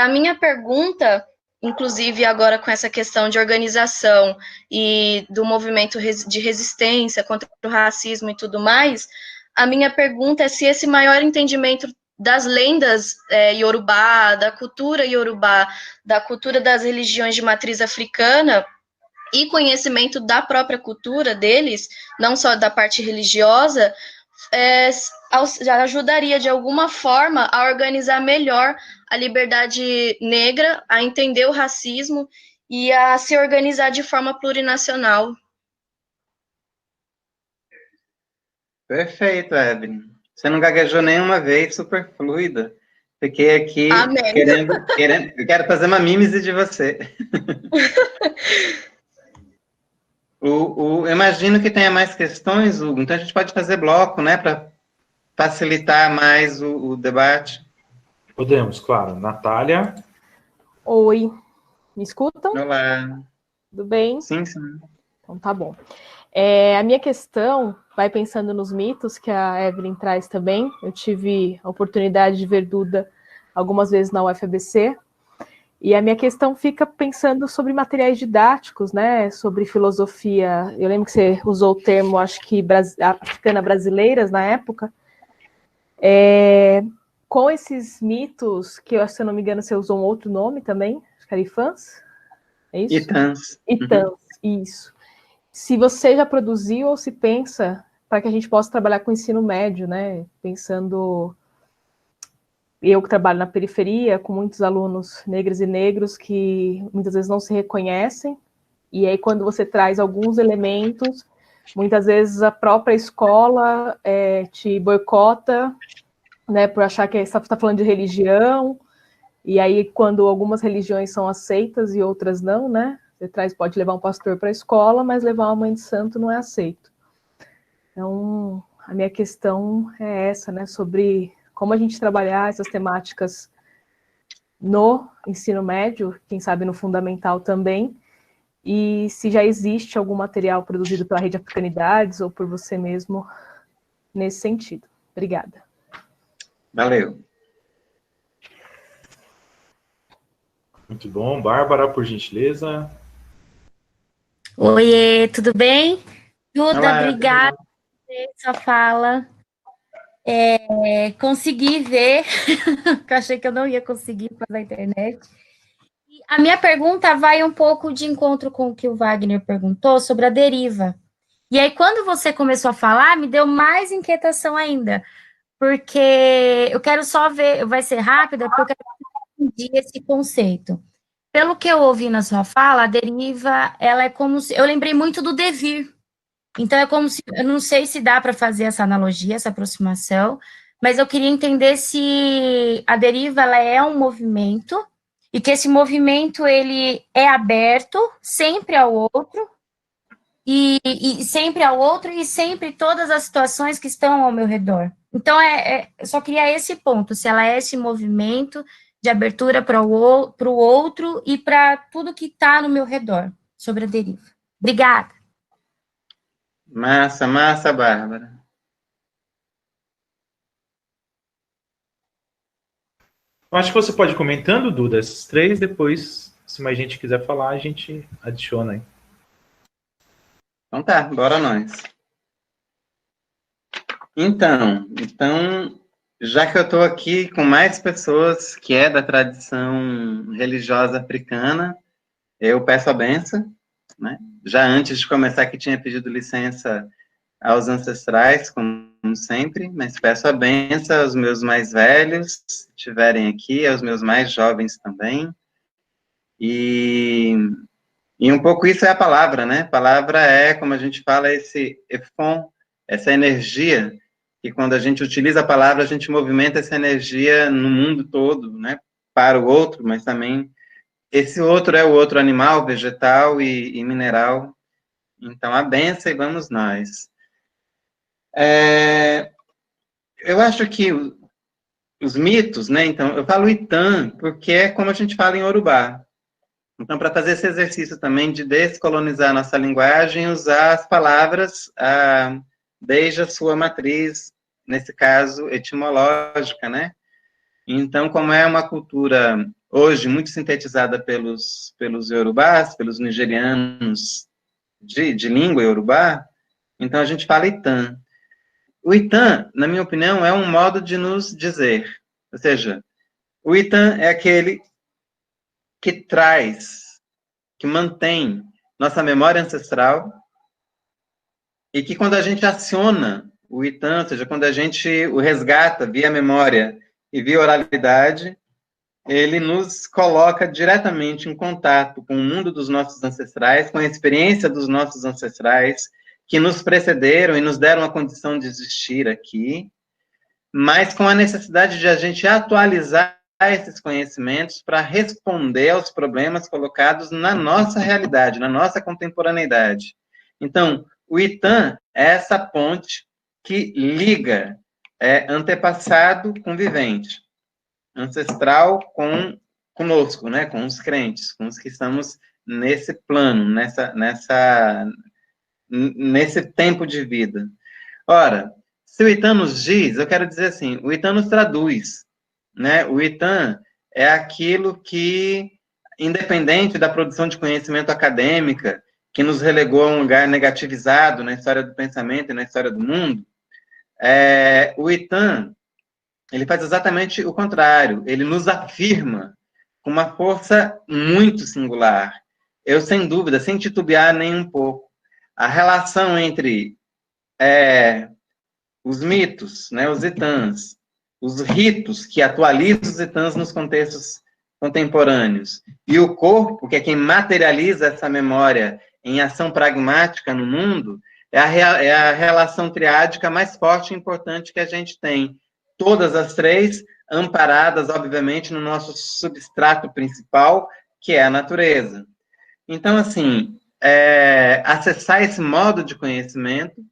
A minha pergunta inclusive agora com essa questão de organização e do movimento de resistência contra o racismo e tudo mais, a minha pergunta é se esse maior entendimento das lendas Yorubá, da cultura Yorubá, da cultura das religiões de matriz africana e conhecimento da própria cultura deles, não só da parte religiosa, já ajudaria de alguma forma a organizar melhor a liberdade negra, a entender o racismo e a se organizar de forma plurinacional. Perfeito, Evelyn. Você não gaguejou nenhuma vez, super fluida. Fiquei aqui querendo, eu quero fazer uma mímese de você. Eu imagino que tenha mais questões, Hugo, então a gente pode fazer bloco, né, para facilitar mais o debate. Podemos, claro. Natália? Oi, me escutam? Olá. Tudo bem? Sim, sim. Então tá bom. A minha questão vai pensando nos mitos que a Evelyn traz também. Eu tive a oportunidade de ver Duda algumas vezes na UFABC, e a minha questão fica pensando sobre materiais didáticos, né, sobre filosofia. Eu lembro que você usou o termo, acho que africana brasileiras na época. Com esses mitos, que se eu não me engano você usou um outro nome também, acho que era Ifãs? É isso? Itãs. Itãs, isso. Se você já produziu ou se pensa para que a gente possa trabalhar com o ensino médio, né? Pensando, eu que trabalho na periferia, com muitos alunos negros e negros que muitas vezes não se reconhecem, e aí quando você traz alguns elementos, muitas vezes a própria escola te boicota, né, por achar que você está falando de religião, e aí quando algumas religiões são aceitas e outras não, né? Você pode levar um pastor para a escola, mas levar uma mãe de santo não é aceito. Então, a minha questão é essa, né? Sobre como a gente trabalhar essas temáticas no ensino médio, quem sabe no fundamental também, e se já existe algum material produzido pela Rede Africanidades ou por você mesmo nesse sentido. Obrigada. Valeu. Muito bom. Bárbara, por gentileza. Oiê, tudo bem? Duda, Olá, obrigada por sua fala. Consegui ver, que eu achei que eu não ia conseguir pela internet. E a minha pergunta vai um pouco de encontro com o que o Wagner perguntou sobre a deriva. E aí, quando você começou a falar, me deu mais inquietação ainda, porque eu quero só ver, vai ser rápida, porque eu quero entender esse conceito. Pelo que eu ouvi na sua fala, a deriva, ela é como se... Eu lembrei muito do devir. Então, é como se... Eu não sei se dá para fazer essa analogia, essa aproximação, mas eu queria entender se a deriva, ela é um movimento, e que esse movimento, ele é aberto sempre ao outro, e sempre ao outro, e sempre todas as situações que estão ao meu redor. Então, eu só queria esse ponto, se ela é esse movimento de abertura para o outro e para tudo que está no meu redor, sobre a deriva. Obrigada. Massa, massa, Bárbara. Eu acho que você pode ir comentando, Duda, esses três, depois, se mais gente quiser falar, a gente adiciona aí. Então tá, bora nós. Então, já que eu estou aqui com mais pessoas que é da tradição religiosa africana, eu peço a benção, né? Já antes de começar aqui tinha pedido licença aos ancestrais, como sempre, mas peço a benção aos meus mais velhos, se estiverem aqui, aos meus mais jovens também. E um pouco isso é a palavra, né? Palavra é, como a gente fala, esse efon, essa energia, que quando a gente utiliza a palavra, a gente movimenta essa energia no mundo todo, né? Para o outro, mas também esse outro é o outro animal, vegetal e mineral. Então, a benção e vamos nós. Eu acho que os mitos, né? Então, eu falo Itã, porque é como a gente fala em Urubá. Então, para fazer esse exercício também de descolonizar a nossa linguagem, usar as palavras desde a sua matriz, nesse caso, etimológica, né? Então, como é uma cultura hoje muito sintetizada pelos iorubás, pelos nigerianos de língua iorubá, então a gente fala Itan. O Itan, na minha opinião, é um modo de nos dizer, ou seja, o Itan é aquele que traz, que mantém nossa memória ancestral, e que quando a gente aciona o Itan, ou seja, quando a gente o resgata via memória e via oralidade, ele nos coloca diretamente em contato com o mundo dos nossos ancestrais, com a experiência dos nossos ancestrais, que nos precederam e nos deram a condição de existir aqui, mas com a necessidade de a gente atualizar esses conhecimentos para responder aos problemas colocados na nossa realidade, na nossa contemporaneidade. Então, o Itan é essa ponte que liga antepassado com vivente, ancestral conosco, né, com os crentes, com os que estamos nesse plano, nesse tempo de vida. Ora, se o Itan nos diz, eu quero dizer assim, o Itan nos traduz, né? O Itan é aquilo que, independente da produção de conhecimento acadêmica, que nos relegou a um lugar negativizado na história do pensamento e na história do mundo, o Itan, ele faz exatamente o contrário, ele nos afirma com uma força muito singular. Eu, sem dúvida, sem titubear nem um pouco, a relação entre os mitos, né, os Itãs, os ritos que atualizam os Itãs nos contextos contemporâneos, e o corpo, que é quem materializa essa memória em ação pragmática no mundo, é a relação triádica mais forte e importante que a gente tem. Todas as três amparadas, obviamente, no nosso substrato principal, que é a natureza. Então, assim, acessar esse modo de conhecimento,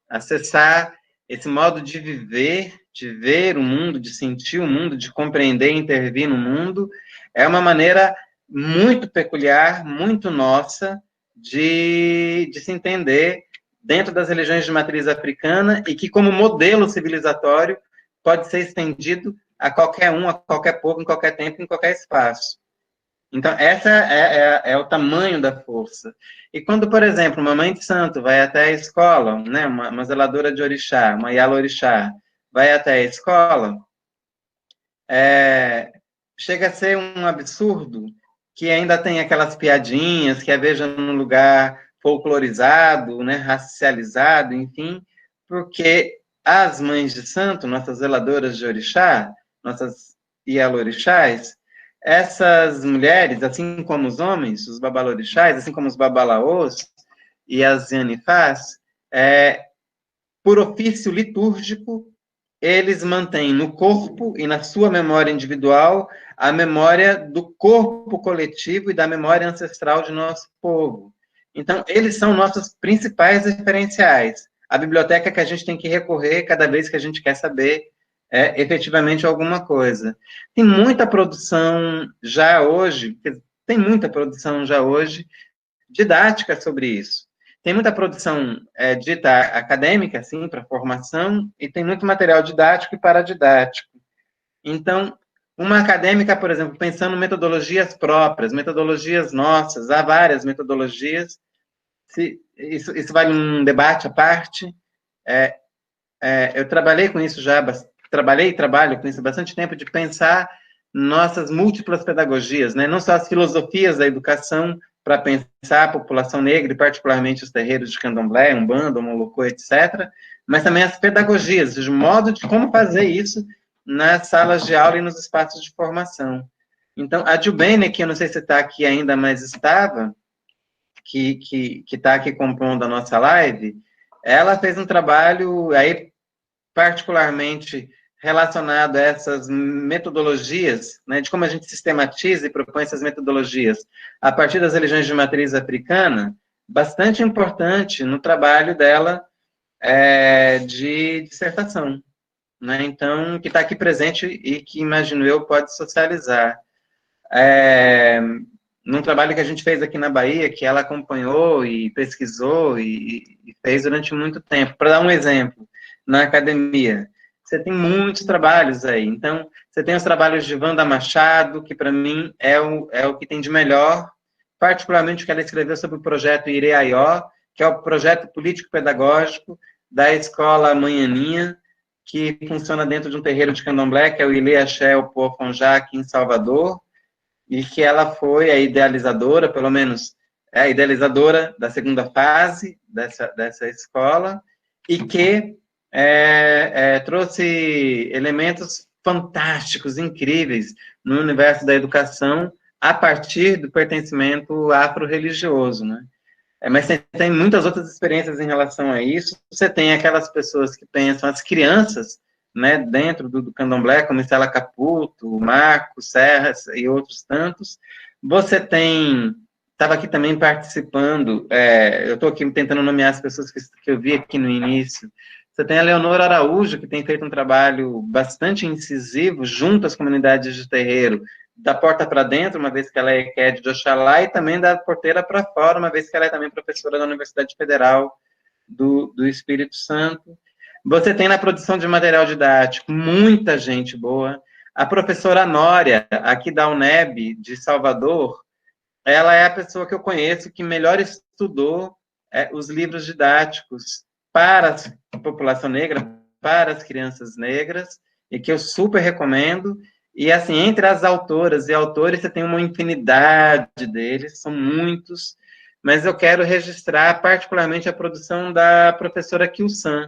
acessar esse modo de viver, de ver o mundo, de sentir o mundo, de compreender e intervir no mundo, é uma maneira muito peculiar, muito nossa, de se entender dentro das religiões de matriz africana e que, como modelo civilizatório, pode ser estendido a qualquer um, a qualquer povo, em qualquer tempo, em qualquer espaço. Então, essa é o tamanho da força. E quando, por exemplo, uma mãe de santo vai até a escola, né, uma zeladora de orixá, uma yala orixá, vai até a escola, chega a ser um absurdo que ainda tem aquelas piadinhas, que a veja num lugar folclorizado, né, racializado, enfim, porque as mães de santo, nossas zeladoras de orixá, nossas ialorixás, essas mulheres, assim como os homens, os babalorixás, assim como os babalaôs e as yanifás, por ofício litúrgico, eles mantêm no corpo e na sua memória individual a memória do corpo coletivo e da memória ancestral de nosso povo. Então, eles são nossos principais referenciais. A biblioteca que a gente tem que recorrer cada vez que a gente quer saber efetivamente alguma coisa. Tem muita produção já hoje, didática sobre isso. Tem muita produção dita acadêmica, assim, para formação, e tem muito material didático e paradidático. Então, uma acadêmica, por exemplo, pensando metodologias próprias, metodologias nossas, há várias metodologias, isso vale um debate à parte. Eu trabalhei com isso já, trabalhei e trabalho com isso há bastante tempo, de pensar nossas múltiplas pedagogias, né? Não só as filosofias da educação para pensar a população negra, e particularmente os terreiros de candomblé, umbanda, molocô, etc., mas também as pedagogias, o modo de como fazer isso nas salas de aula e nos espaços de formação. Então, a Jubene, que eu não sei se está aqui ainda, mas estava, que está aqui compondo a nossa live, ela fez um trabalho aí particularmente relacionado a essas metodologias, né, de como a gente sistematiza e propõe essas metodologias a partir das religiões de matriz africana, bastante importante no trabalho dela de dissertação, né, então, que está aqui presente e que, imagino eu, pode socializar. Num trabalho que a gente fez aqui na Bahia, que ela acompanhou e pesquisou e fez durante muito tempo. Para dar um exemplo, na academia, você tem muitos trabalhos aí. Então, você tem os trabalhos de Wanda Machado, que para mim é o que tem de melhor, particularmente o que ela escreveu sobre o projeto Ireaió, que é o projeto político-pedagógico da escola Manhaninha, que funciona dentro de um terreiro de candomblé, que é o Ilê Axé Opofonjá, aqui em Salvador, e que ela foi a idealizadora, pelo menos é a idealizadora da segunda fase dessa escola, e que trouxe elementos fantásticos, incríveis, no universo da educação, a partir do pertencimento afro-religioso, né? Mas você tem muitas outras experiências em relação a isso. Você tem aquelas pessoas que pensam, as crianças, né, dentro do candomblé, como Estela Caputo, Marco Serras e outros tantos. Você tem, estava aqui também participando, eu estou aqui tentando nomear as pessoas que eu vi aqui no início. Você tem a Leonora Araújo, que tem feito um trabalho bastante incisivo junto às comunidades de terreiro, da porta para dentro, uma vez que ela é EQUED de Oxalá, e também da porteira para fora, uma vez que ela é também professora da Universidade Federal do Espírito Santo. Você tem na produção de material didático muita gente boa. A professora Nória, aqui da UNEB, de Salvador, ela é a pessoa que eu conheço que melhor estudou os livros didáticos para a população negra, para as crianças negras, e que eu super recomendo. E, assim, entre as autoras e autores, você tem uma infinidade deles, são muitos, mas eu quero registrar particularmente a produção da professora Kilsan,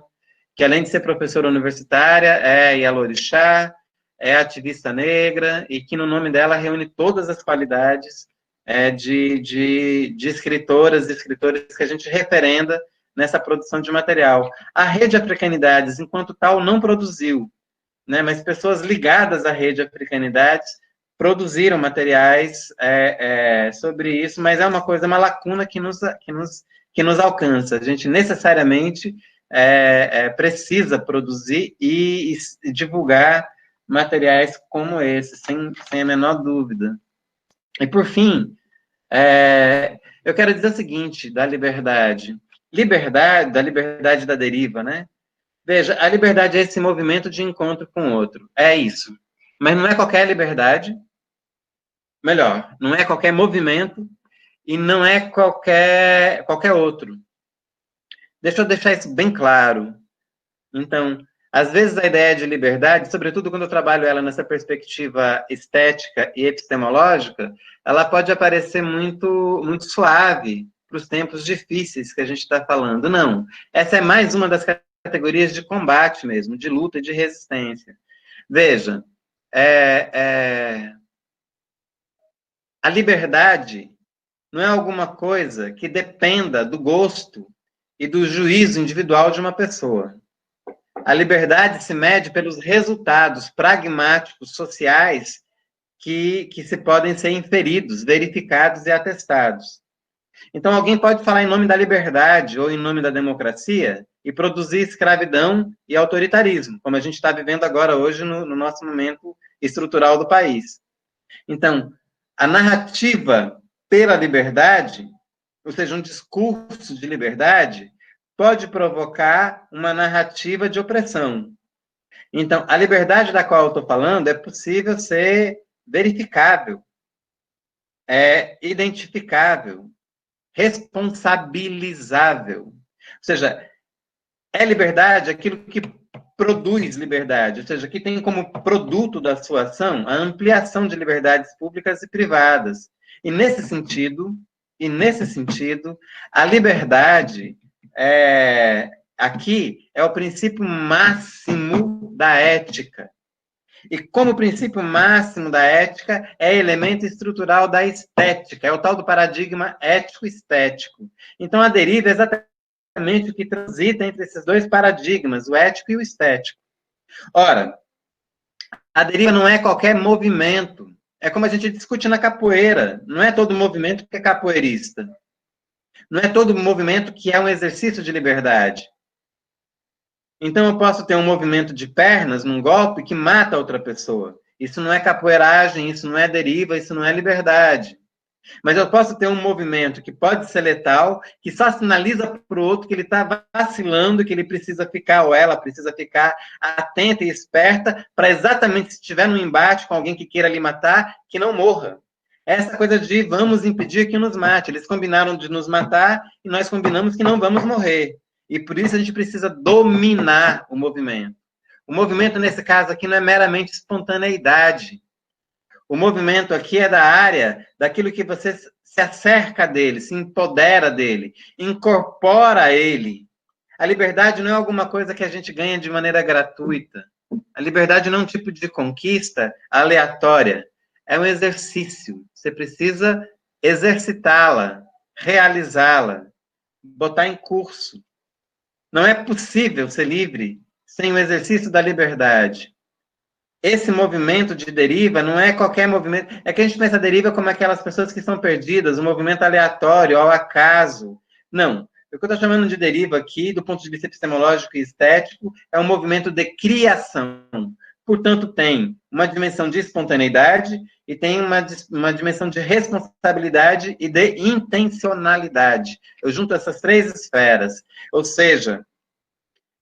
que além de ser professora universitária, é Ialorixá, é ativista negra, e que no nome dela reúne todas as qualidades de escritoras e escritores que a gente referenda nessa produção de material. A Rede Africanidades, enquanto tal, não produziu, né, mas pessoas ligadas à Rede Africanidades produziram materiais sobre isso, mas é uma lacuna que nos alcança. A gente necessariamente precisa produzir e divulgar materiais como esse, sem a menor dúvida. E, por fim, eu quero dizer o seguinte, da liberdade da deriva, né? Veja, a liberdade é esse movimento de encontro com o outro, é isso. Mas não é qualquer liberdade, melhor, não é qualquer movimento e não é qualquer outro. Deixa eu deixar isso bem claro. Então, às vezes a ideia de liberdade, sobretudo quando eu trabalho ela nessa perspectiva estética e epistemológica, ela pode aparecer muito, muito suave para os tempos difíceis que a gente está falando. Não, essa é mais uma das categorias de combate mesmo, de luta e de resistência. Veja, a liberdade não é alguma coisa que dependa do gosto e do juízo individual de uma pessoa. A liberdade se mede pelos resultados pragmáticos sociais que se podem ser inferidos, verificados e atestados. Então, alguém pode falar em nome da liberdade ou em nome da democracia e produzir escravidão e autoritarismo, como a gente está vivendo agora hoje no nosso momento estrutural do país. Então, a narrativa pela liberdade, ou seja, um discurso de liberdade, pode provocar uma narrativa de opressão. Então, a liberdade da qual eu estou falando é possível ser verificável, identificável, responsabilizável. Ou seja, é liberdade aquilo que produz liberdade, ou seja, que tem como produto da sua ação a ampliação de liberdades públicas e privadas. E nesse sentido, a liberdade aqui é o princípio máximo da ética. E como princípio máximo da ética, é elemento estrutural da estética, é o tal do paradigma ético-estético. Então, a deriva é exatamente o que transita entre esses dois paradigmas, o ético e o estético. Ora, a deriva não é qualquer movimento, é como a gente discute na capoeira, não é todo movimento que é capoeirista. Não é todo movimento que é um exercício de liberdade. Então, eu posso ter um movimento de pernas num golpe que mata outra pessoa. Isso não é capoeiragem, isso não é deriva, isso não é liberdade. Mas eu posso ter um movimento que pode ser letal, que só sinaliza para o outro que ele está vacilando, que ele precisa ficar, ou ela precisa ficar atenta e esperta, para exatamente, se estiver num embate com alguém que queira lhe matar, que não morra. Essa coisa de vamos impedir que nos mate. Eles combinaram de nos matar e nós combinamos que não vamos morrer. E por isso a gente precisa dominar o movimento. O movimento, nesse caso aqui, não é meramente espontaneidade. O movimento aqui é da área daquilo que você se acerca dele, se empodera dele, incorpora ele. A liberdade não é alguma coisa que a gente ganha de maneira gratuita. A liberdade não é um tipo de conquista aleatória. É um exercício. Você precisa exercitá-la, realizá-la, botar em curso. Não é possível ser livre sem o exercício da liberdade. Esse movimento de deriva não é qualquer movimento. É que a gente pensa a deriva como aquelas pessoas que estão perdidas, um movimento aleatório, ao acaso. Não. O que eu estou chamando de deriva aqui, do ponto de vista epistemológico e estético, é um movimento de criação. Portanto, tem uma dimensão de espontaneidade e tem uma dimensão de responsabilidade e de intencionalidade. Eu junto essas três esferas. Ou seja,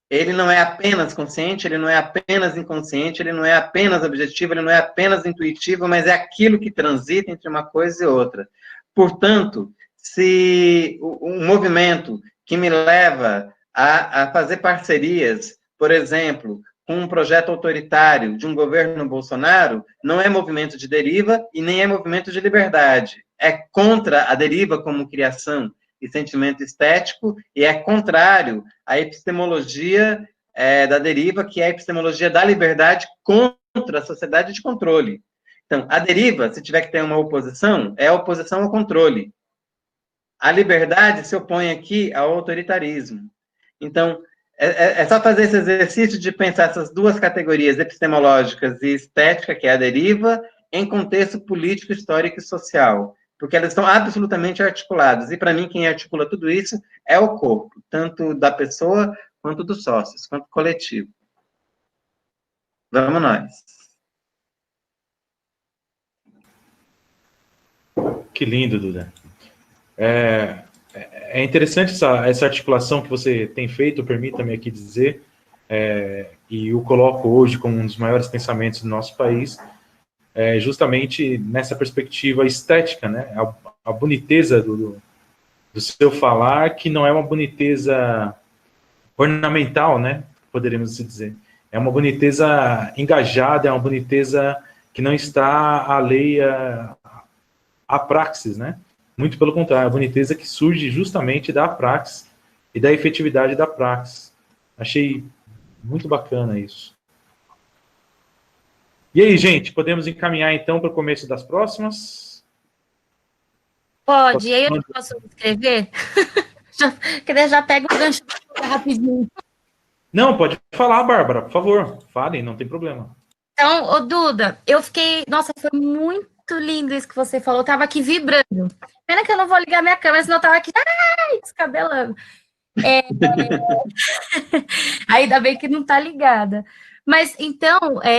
ele não é apenas consciente, ele não é apenas inconsciente, ele não é apenas objetivo, ele não é apenas intuitivo, mas é aquilo que transita entre uma coisa e outra. Portanto, se um movimento que me leva a fazer parcerias, por exemplo, com um projeto autoritário de um governo Bolsonaro, não é movimento de deriva e nem é movimento de liberdade. É contra a deriva como criação e sentimento estético, e é contrário à epistemologia da deriva, que é a epistemologia da liberdade contra a sociedade de controle. Então, a deriva, se tiver que ter uma oposição, é a oposição ao controle. A liberdade se opõe aqui ao autoritarismo. Então, é só fazer esse exercício de pensar essas duas categorias epistemológicas e estética, que é a deriva, em contexto político, histórico e social. Porque elas estão absolutamente articuladas. E, para mim, quem articula tudo isso é o corpo, tanto da pessoa, quanto dos sócios, quanto coletivo. Vamos nós. Que lindo, Duda. É interessante essa articulação que você tem feito, permita-me aqui dizer, e eu coloco hoje como um dos maiores pensamentos do nosso país, justamente nessa perspectiva estética, né? A boniteza do seu falar, que não é uma boniteza ornamental, né? Poderíamos dizer. É uma boniteza engajada, é uma boniteza que não está alheia à praxis, né? Muito pelo contrário, a boniteza que surge justamente da praxis e da efetividade da praxis. Achei muito bacana isso. E aí, gente, podemos encaminhar então para o começo das próximas? Pode, e aí eu posso escrever? Já pega o gancho rapidinho. Não, pode falar, Bárbara, por favor. Fale, não tem problema. Então, ô Duda, eu fiquei... Nossa, foi muito lindo isso que você falou. Eu tava aqui vibrando. Pena que eu não vou ligar minha câmera, senão eu tava aqui descabelando. Ainda bem que não tá ligada. Mas, então,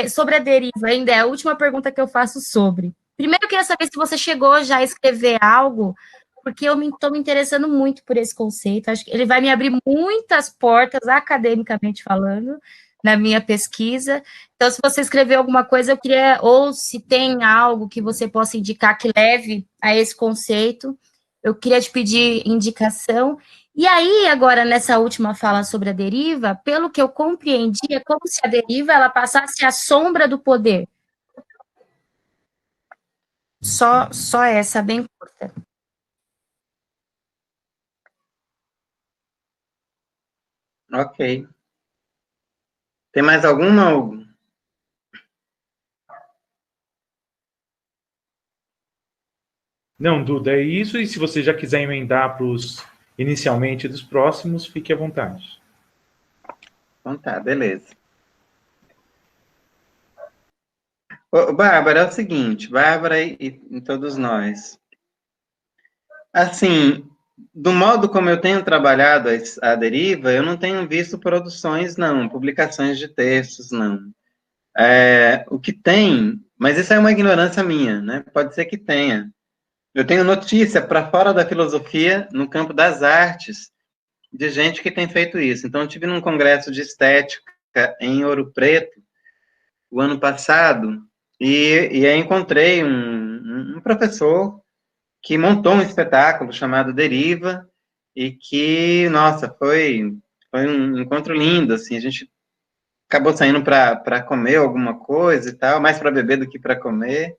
sobre a deriva, ainda é a última pergunta que eu faço sobre. Primeiro, eu queria saber se você chegou já a escrever algo, porque eu estou me interessando muito por esse conceito. Acho que ele vai me abrir muitas portas, academicamente falando, na minha pesquisa. Então, se você escreveu alguma coisa, eu queria, ou se tem algo que você possa indicar que leve a esse conceito, eu queria te pedir indicação. E aí, agora, nessa última fala sobre a deriva, pelo que eu compreendi, é como se a deriva ela passasse à sombra do poder. Só essa, bem curta. Ok. Tem mais alguma, Hugo? Não, Duda, é isso. E se você já quiser emendar para os inicialmente dos próximos, fique à vontade. Então tá, beleza. Ô, Bárbara, é o seguinte, Bárbara e todos nós. Assim, do modo como eu tenho trabalhado a deriva, eu não tenho visto produções, não, publicações de textos, não. O que tem, mas isso é uma ignorância minha, né? Pode ser que tenha. Eu tenho notícia para fora da filosofia, no campo das artes, de gente que tem feito isso. Então, eu estive num congresso de estética em Ouro Preto, o ano passado, e aí encontrei um professor que montou um espetáculo chamado Deriva, e que, nossa, foi um encontro lindo, assim, a gente acabou saindo para comer alguma coisa e tal, mais para beber do que para comer,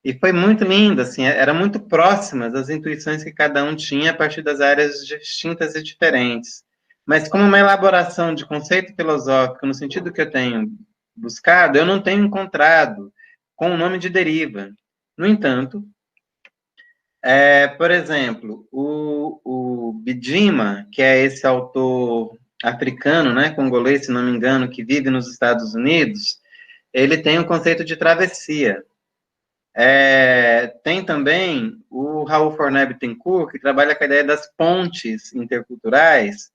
e foi muito lindo, assim, era muito próximas as intuições que cada um tinha a partir das áreas distintas e diferentes. Mas como uma elaboração de conceito filosófico, no sentido que eu tenho buscado, eu não tenho encontrado com o nome de deriva. No entanto, por exemplo, o Bidima, que é esse autor africano, né, congolês, se não me engano, que vive nos Estados Unidos, ele tem o conceito de travessia. Tem também o Raul Forné Bittencourt, que trabalha com a ideia das pontes interculturais,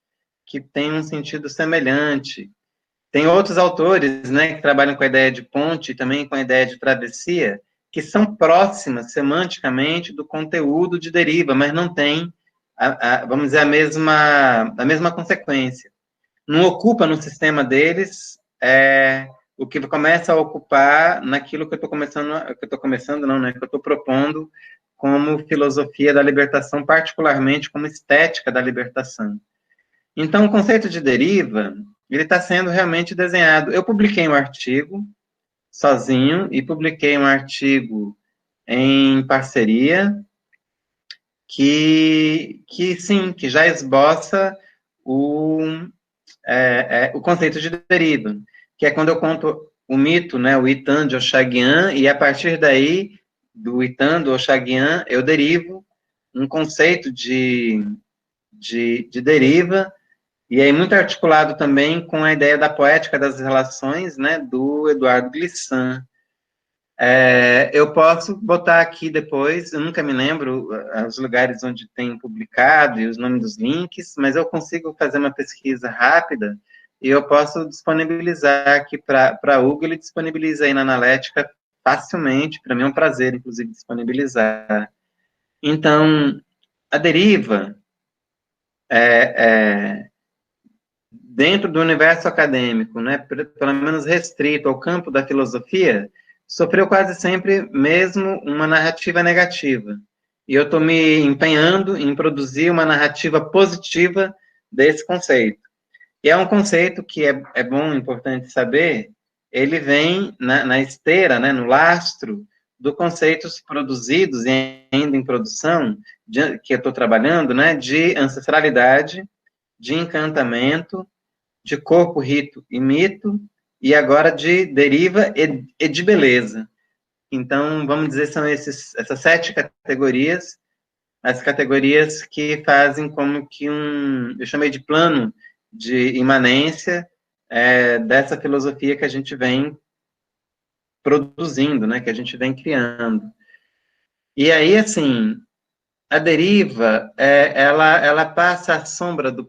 que tem um sentido semelhante. Tem outros autores, né, que trabalham com a ideia de ponte e também com a ideia de travessia, que são próximas semanticamente do conteúdo de deriva, mas não têm, vamos dizer, a mesma consequência. Não ocupa no sistema deles o que começa a ocupar naquilo que eu estou começando, não, né, que eu estou propondo como filosofia da libertação, particularmente como estética da libertação. Então, o conceito de deriva, ele está sendo realmente desenhado. Eu publiquei um artigo sozinho e publiquei um artigo em parceria que sim, que já esboça o conceito de deriva, que é quando eu conto o mito, né, o Itan de Oxaguian, e a partir daí, do Itan, do Oxaguian, eu derivo um conceito de deriva, e aí muito articulado também com a ideia da poética das relações, né, do Eduardo Glissant. Eu posso botar aqui depois, eu nunca me lembro os lugares onde tem publicado e os nomes dos links, mas eu consigo fazer uma pesquisa rápida e eu posso disponibilizar aqui para a Hugo, ele disponibiliza aí na Analética facilmente, para mim é um prazer, inclusive, disponibilizar. Então, a deriva dentro do universo acadêmico, né, pelo menos restrito ao campo da filosofia, sofreu quase sempre mesmo uma narrativa negativa. E eu estou me empenhando em produzir uma narrativa positiva desse conceito. E é um conceito que é bom, importante saber, ele vem na esteira, né, no lastro, dos conceitos produzidos e ainda em produção, que eu estou trabalhando, né, de ancestralidade, de encantamento, de corpo, rito e mito, e agora de deriva e de beleza. Então, vamos dizer, são essas 7 categorias, as categorias que fazem como que eu chamei de plano de imanência dessa filosofia que a gente vem produzindo, né, que a gente vem criando. E aí, assim, a deriva, ela passa à sombra do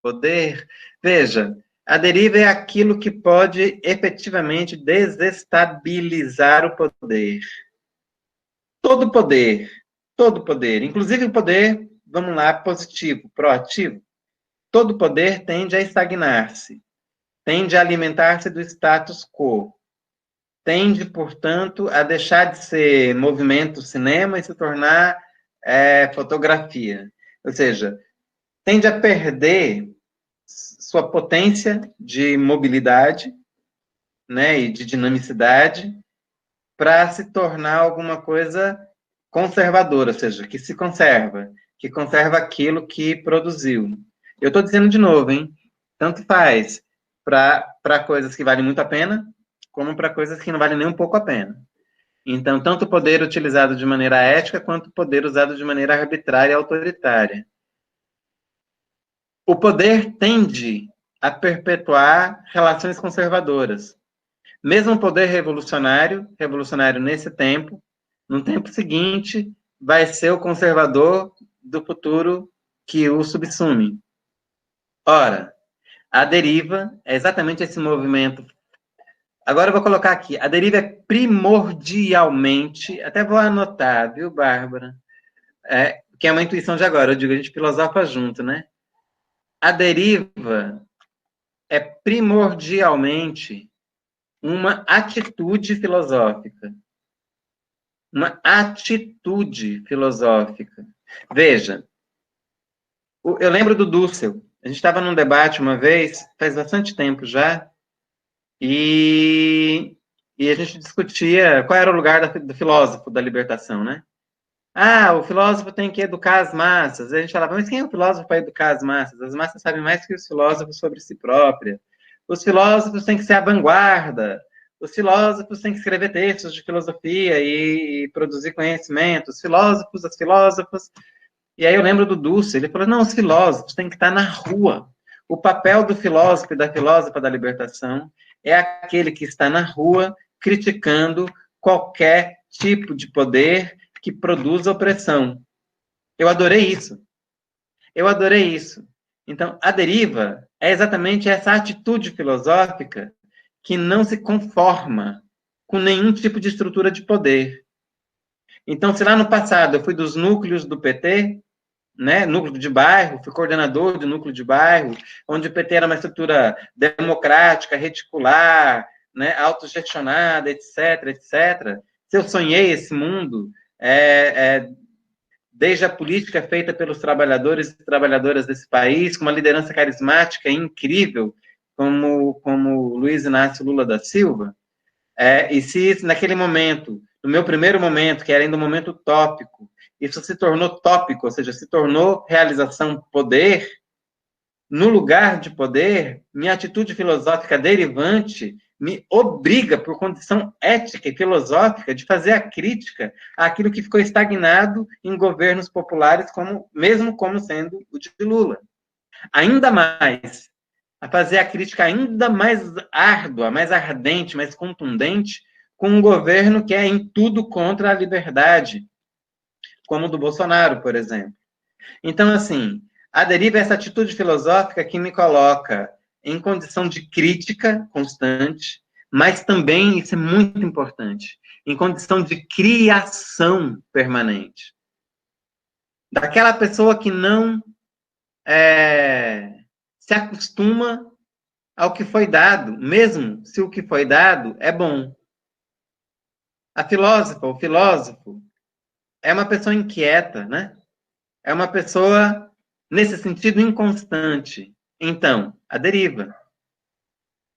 poder. Veja, a deriva é aquilo que pode efetivamente desestabilizar o poder. Todo poder, inclusive o poder, vamos lá, positivo, proativo, todo poder tende a estagnar-se, tende a alimentar-se do status quo, tende, portanto, a deixar de ser movimento cinema e se tornar fotografia. Ou seja, tende a perder sua potência de mobilidade, né, e de dinamicidade, para se tornar alguma coisa conservadora, ou seja, que se conserva, que conserva aquilo que produziu. Eu estou dizendo de novo, hein? Tanto faz para coisas que valem muito a pena, como para coisas que não valem nem um pouco a pena. Então, tanto o poder utilizado de maneira ética, quanto o poder usado de maneira arbitrária e autoritária. O poder tende a perpetuar relações conservadoras. Mesmo o poder revolucionário nesse tempo, no tempo seguinte, vai ser o conservador do futuro que o subsume. Ora, a deriva é exatamente esse movimento. Agora eu vou colocar aqui, a deriva é primordialmente, até vou anotar, viu, Bárbara? que é uma intuição de agora, eu digo, a gente filosofa junto, né? A deriva é primordialmente uma atitude filosófica. Uma atitude filosófica. Veja, eu lembro do Dussel. A gente estava num debate uma vez, faz bastante tempo já, e a gente discutia qual era o lugar do filósofo da libertação, né? O filósofo tem que educar as massas. A gente falava, mas quem é o filósofo para educar as massas? As massas sabem mais que os filósofos sobre si próprias. Os filósofos têm que ser a vanguarda. Os filósofos têm que escrever textos de filosofia e produzir conhecimento. Os filósofos, as filósofas. E aí eu lembro do Dussel, ele falou, não, os filósofos têm que estar na rua. O papel do filósofo e da filósofa da libertação é aquele que está na rua criticando qualquer tipo de poder que produz opressão. Eu adorei isso. Eu adorei isso. Então, a deriva é exatamente essa atitude filosófica que não se conforma com nenhum tipo de estrutura de poder. Então, se lá no passado eu fui dos núcleos do PT, né, núcleo de bairro, fui coordenador do núcleo de bairro, onde o PT era uma estrutura democrática, reticular, né, autogestionada, etc., etc. Se eu sonhei esse mundo, desde a política feita pelos trabalhadores e trabalhadoras desse país, com uma liderança carismática e incrível, como Luiz Inácio Lula da Silva, e se naquele momento, no meu primeiro momento, que era ainda um momento utópico, isso se tornou tópico, ou seja, se tornou realização poder, no lugar de poder, minha atitude filosófica derivante me obriga, por condição ética e filosófica, de fazer a crítica àquilo que ficou estagnado em governos populares, mesmo como sendo o de Lula. Ainda mais, a fazer a crítica ainda mais árdua, mais ardente, mais contundente, com um governo que é em tudo contra a liberdade, como o do Bolsonaro, por exemplo. Então, assim, a deriva é essa atitude filosófica que me coloca em condição de crítica constante, mas também, isso é muito importante, em condição de criação permanente. Daquela pessoa que não se acostuma ao que foi dado, mesmo se o que foi dado é bom. A filósofa, o filósofo, é uma pessoa inquieta, né? É uma pessoa, nesse sentido, inconstante. Então, a deriva.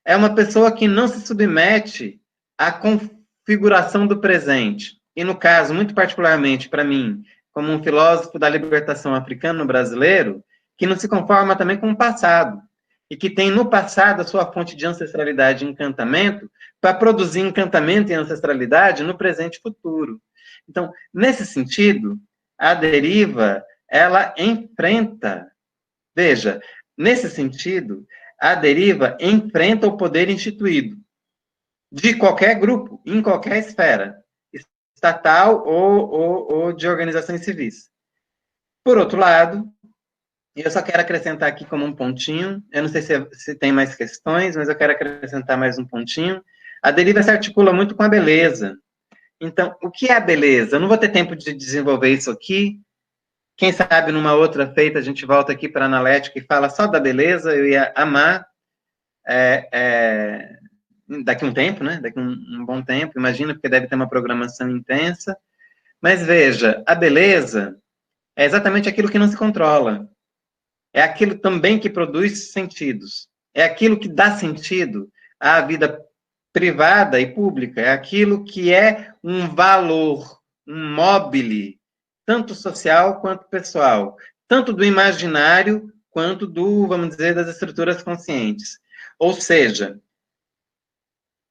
É uma pessoa que não se submete à configuração do presente. E, no caso, muito particularmente para mim, como um filósofo da libertação africano-brasileiro, que não se conforma também com o passado. E que tem no passado a sua fonte de ancestralidade e encantamento para produzir encantamento e ancestralidade no presente e futuro. Então, nesse sentido, a deriva, ela enfrenta, veja, nesse sentido, a deriva enfrenta o poder instituído de qualquer grupo, em qualquer esfera, estatal ou de organizações civis. Por outro lado, eu só quero acrescentar aqui como um pontinho, eu não sei se tem mais questões, mas eu quero acrescentar mais um pontinho. A deriva se articula muito com a beleza. Então, o que é a beleza? Eu não vou ter tempo de desenvolver isso aqui. Quem sabe numa outra feita a gente volta aqui para a Analética e fala só da beleza, eu ia amar daqui um tempo, né? Daqui um bom tempo, imagina, porque deve ter uma programação intensa. Mas veja, a beleza é exatamente aquilo que não se controla. É aquilo também que produz sentidos. É aquilo que dá sentido à vida privada e pública. É aquilo que é um valor, um mobile, tanto social quanto pessoal. Tanto do imaginário quanto vamos dizer, das estruturas conscientes. Ou seja,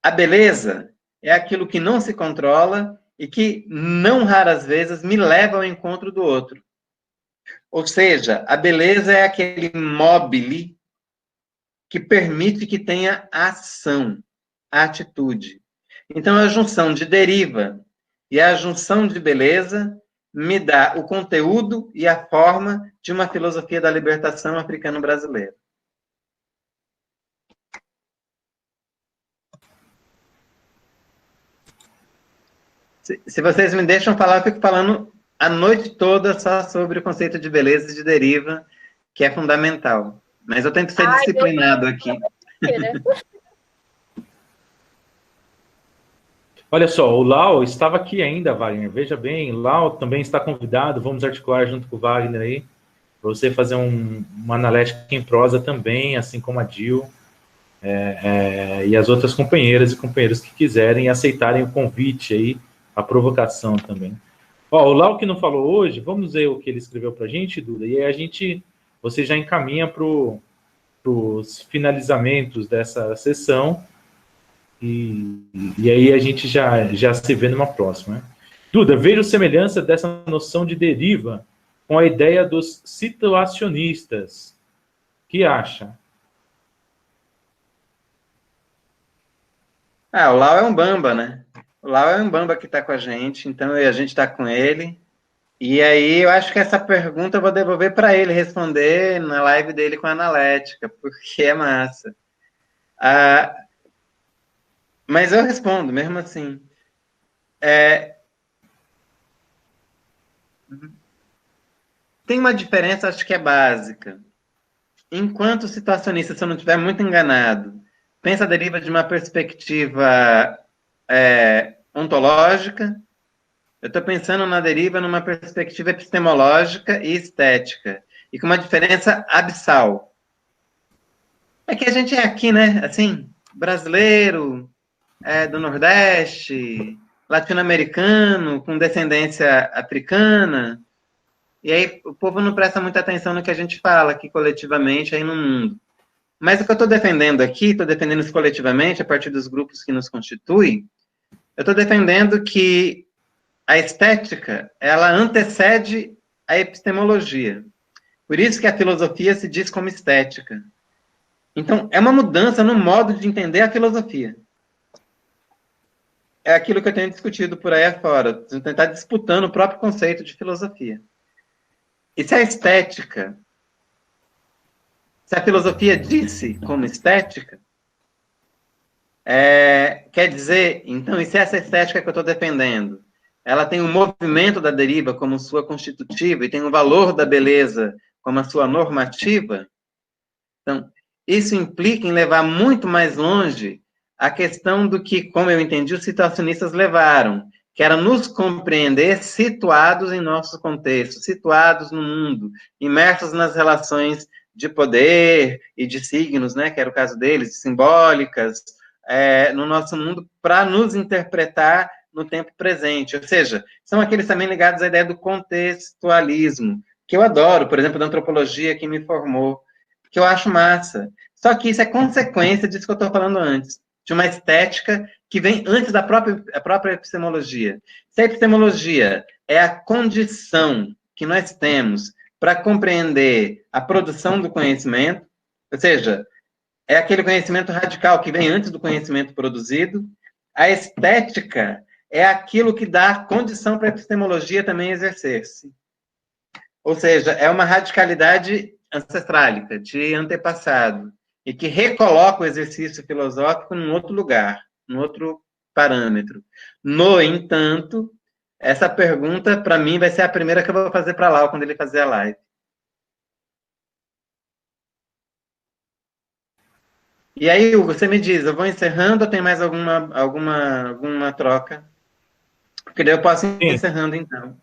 a beleza é aquilo que não se controla e que, não raras vezes, me leva ao encontro do outro. Ou seja, a beleza é aquele mobile que permite que tenha ação, atitude. Então, a junção de deriva e a junção de beleza me dá o conteúdo e a forma de uma filosofia da libertação africano-brasileira. Se vocês me deixam falar, eu fico falando a noite toda só sobre o conceito de beleza e de deriva, que é fundamental. Mas eu tento ser disciplinado aqui. Olha só, o Lau estava aqui ainda, Wagner. Veja bem, o Lau também está convidado. Vamos articular junto com o Wagner aí, para você fazer uma analética em prosa também, assim como a Dil, e as outras companheiras e companheiros que quiserem aceitarem o convite aí, a provocação também. Ó, o Lau que não falou hoje, vamos ver o que ele escreveu para a gente, Duda, e aí você já encaminha para os finalizamentos dessa sessão, e aí a gente já se vê numa próxima. Né? Duda, vejo semelhança dessa noção de deriva com a ideia dos situacionistas. O que acha? O Lau é um bamba, né? O Lau é um bamba que está com a gente, então a gente está com ele. E aí eu acho que essa pergunta eu vou devolver para ele responder na live dele com a analética, porque é massa. Mas eu respondo, mesmo assim. Tem uma diferença, acho que é básica. Enquanto situacionista, se eu não estiver muito enganado, pensa a deriva de uma perspectiva ontológica. Eu estou pensando na deriva numa perspectiva epistemológica e estética, e com uma diferença abissal. É que a gente é aqui, né, assim, brasileiro, do Nordeste, latino-americano, com descendência africana, e aí o povo não presta muita atenção no que a gente fala aqui coletivamente aí no mundo. Mas o que eu estou defendendo aqui, estou defendendo isso coletivamente, a partir dos grupos que nos constituem, eu estou defendendo que a estética, ela antecede a epistemologia. Por isso que a filosofia se diz como estética. Então, é uma mudança no modo de entender a filosofia. É aquilo que eu tenho discutido por aí afora, tentar disputando o próprio conceito de filosofia. E se a estética, se a filosofia disse como estética, quer dizer, então, e se essa estética que eu estou defendendo, ela tem o movimento da deriva como sua constitutiva e tem o valor da beleza como a sua normativa, então, isso implica em levar muito mais longe a questão do que, como eu entendi, os situacionistas levaram, que era nos compreender situados em nosso contexto, situados no mundo, imersos nas relações de poder e de signos, né, que era o caso deles, simbólicas, no nosso mundo, para nos interpretar no tempo presente, ou seja, são aqueles também ligados à ideia do contextualismo, que eu adoro, por exemplo, da antropologia que me formou, que eu acho massa. Só que isso é consequência disso que eu estou falando antes, de uma estética que vem antes da própria epistemologia. Se a epistemologia é a condição que nós temos para compreender a produção do conhecimento, ou seja, é aquele conhecimento radical que vem antes do conhecimento produzido, a estética é aquilo que dá condição para a epistemologia também exercer-se. Ou seja, é uma radicalidade ancestrálica, de antepassado, e que recoloca o exercício filosófico num outro lugar, num outro parâmetro. No entanto, essa pergunta, para mim, vai ser a primeira que eu vou fazer para Lau, quando ele fazer a live. E aí, Hugo, você me diz, eu vou encerrando ou tem mais alguma troca? Porque daí eu posso ir encerrando, então.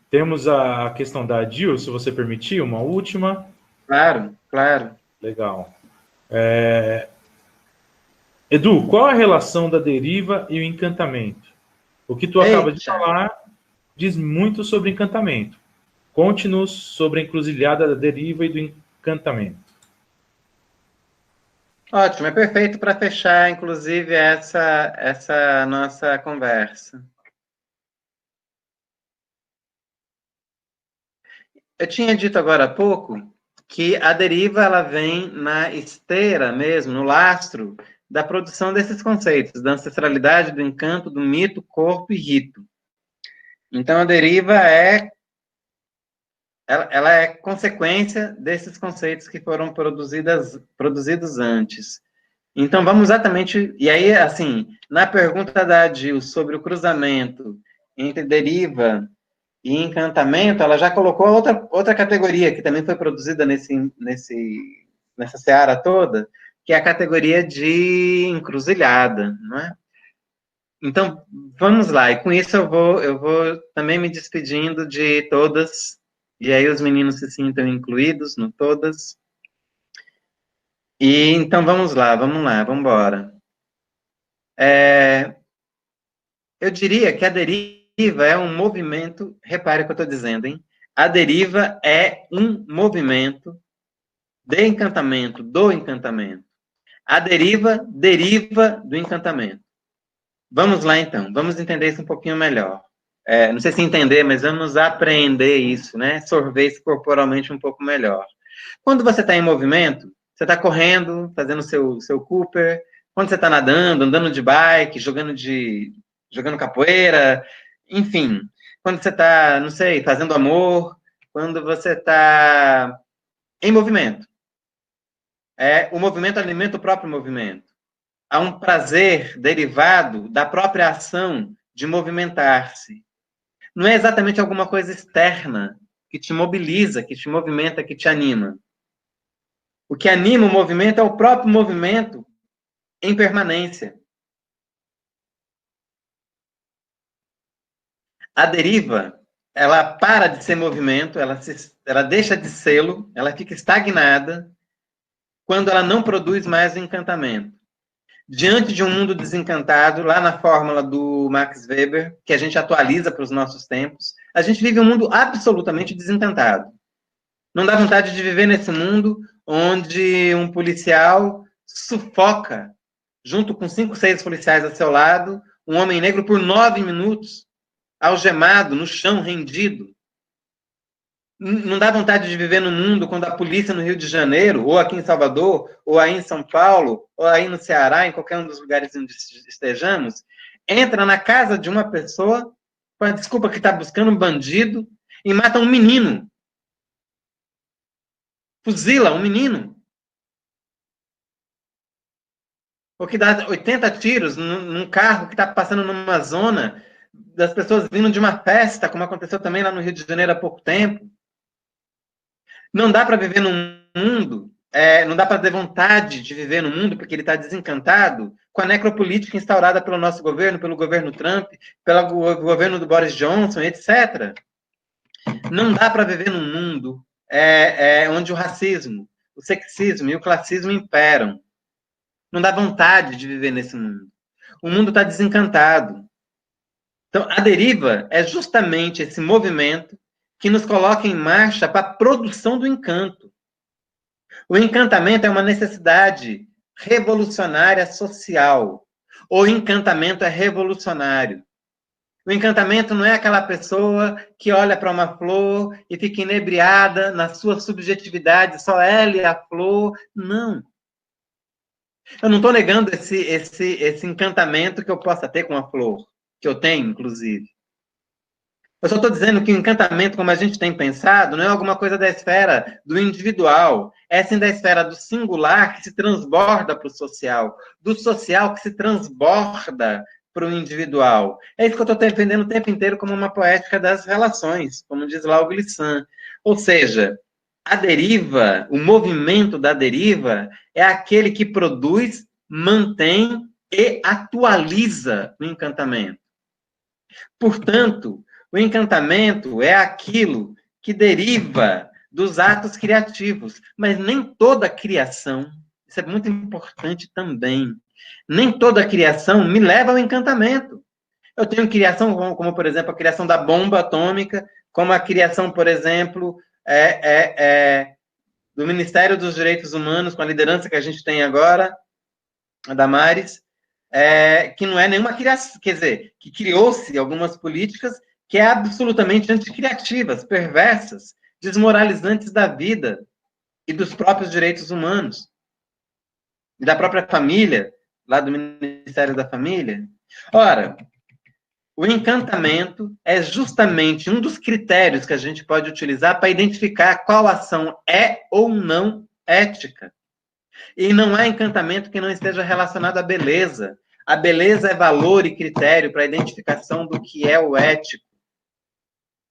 Temos a questão da Dil, se você permitir, uma última. Claro, claro. Legal. Edu, qual a relação da deriva e o encantamento? O que tu acaba de falar diz muito sobre encantamento. Conte-nos sobre a encruzilhada da deriva e do encantamento. Ótimo, é perfeito para fechar, inclusive, essa nossa conversa. Eu tinha dito agora há pouco que a deriva ela vem na esteira mesmo, no lastro da produção desses conceitos, da ancestralidade, do encanto, do mito, corpo e rito. Então, a deriva ela é consequência desses conceitos que foram produzidos antes. Então, vamos exatamente... E aí, assim, na pergunta da Adil sobre o cruzamento entre deriva E encantamento, ela já colocou outra categoria, que também foi produzida nessa seara toda, que é a categoria de encruzilhada, não é? Então, vamos lá, e com isso eu vou também me despedindo de todas, e aí os meninos se sintam incluídos no todas. E então vamos lá, vamos embora. Eu diria que a deriva é um movimento, repare o que eu estou dizendo, hein? A deriva é um movimento de encantamento, do encantamento. A deriva deriva do encantamento. Vamos lá, então. Vamos entender isso um pouquinho melhor. Não sei se entender, mas vamos aprender isso, né? Sorver isso corporalmente um pouco melhor. Quando você está em movimento, você está correndo, fazendo seu Cooper. Quando você está nadando, andando de bike, jogando capoeira, enfim. Quando você está, não sei, fazendo amor. Quando você está em movimento. O movimento alimenta o próprio movimento. Há um prazer derivado da própria ação de movimentar-se. Não é exatamente alguma coisa externa que te mobiliza, que te movimenta, que te anima. O que anima o movimento é o próprio movimento em permanência. A deriva, ela para de ser movimento, ela deixa de sê-lo, ela fica estagnada quando ela não produz mais o encantamento. Diante de um mundo desencantado, lá na fórmula do Max Weber, que a gente atualiza para os nossos tempos, a gente vive um mundo absolutamente desencantado. Não dá vontade de viver nesse mundo onde um policial sufoca, junto com 5, 6 policiais a seu lado, um homem negro por 9 minutos, algemado, no chão, rendido. Não dá vontade de viver no mundo quando a polícia no Rio de Janeiro, ou aqui em Salvador, ou aí em São Paulo, ou aí no Ceará, em qualquer um dos lugares onde estejamos, entra na casa de uma pessoa com a desculpa que está buscando um bandido e mata um menino. Fuzila um menino. Ou que dá 80 tiros num carro que está passando numa zona das pessoas vindo de uma festa, como aconteceu também lá no Rio de Janeiro há pouco tempo. Não dá para viver num mundo, não dá para ter vontade de viver no mundo porque ele está desencantado com a necropolítica instaurada pelo nosso governo, pelo governo Trump, pelo governo do Boris Johnson, etc. Não dá para viver num mundo onde o racismo, o sexismo e o classismo imperam. Não dá vontade de viver nesse mundo. O mundo está desencantado. Então, a deriva é justamente esse movimento que nos coloca em marcha para a produção do encanto. O encantamento é uma necessidade revolucionária social. O encantamento é revolucionário. O encantamento não é aquela pessoa que olha para uma flor e fica inebriada na sua subjetividade, só ela e a flor. Não. Eu não estou negando esse encantamento que eu possa ter com a flor, que eu tenho, inclusive. Eu só estou dizendo que o encantamento, como a gente tem pensado, não é alguma coisa da esfera do individual, é sim da esfera do singular que se transborda para o social, do social que se transborda para o individual. É isso que eu estou defendendo o tempo inteiro como uma poética das relações, como diz lá o Glissant. Ou seja, a deriva, o movimento da deriva, é aquele que produz, mantém e atualiza o encantamento. Portanto, o encantamento é aquilo que deriva dos atos criativos, mas nem toda criação, isso é muito importante também, nem toda criação me leva ao encantamento. Eu tenho criação como por exemplo, a criação da bomba atômica, como a criação, por exemplo, do Ministério dos Direitos Humanos, com a liderança que a gente tem agora, a Damares, que não é nenhuma criação, quer dizer, que criou-se algumas políticas que é absolutamente anticriativas, perversas, desmoralizantes da vida e dos próprios direitos humanos, e da própria família, lá do Ministério da Família. Ora, o encantamento é justamente um dos critérios que a gente pode utilizar para identificar qual ação é ou não ética. E não há encantamento que não esteja relacionado à beleza. A beleza é valor e critério para a identificação do que é o ético.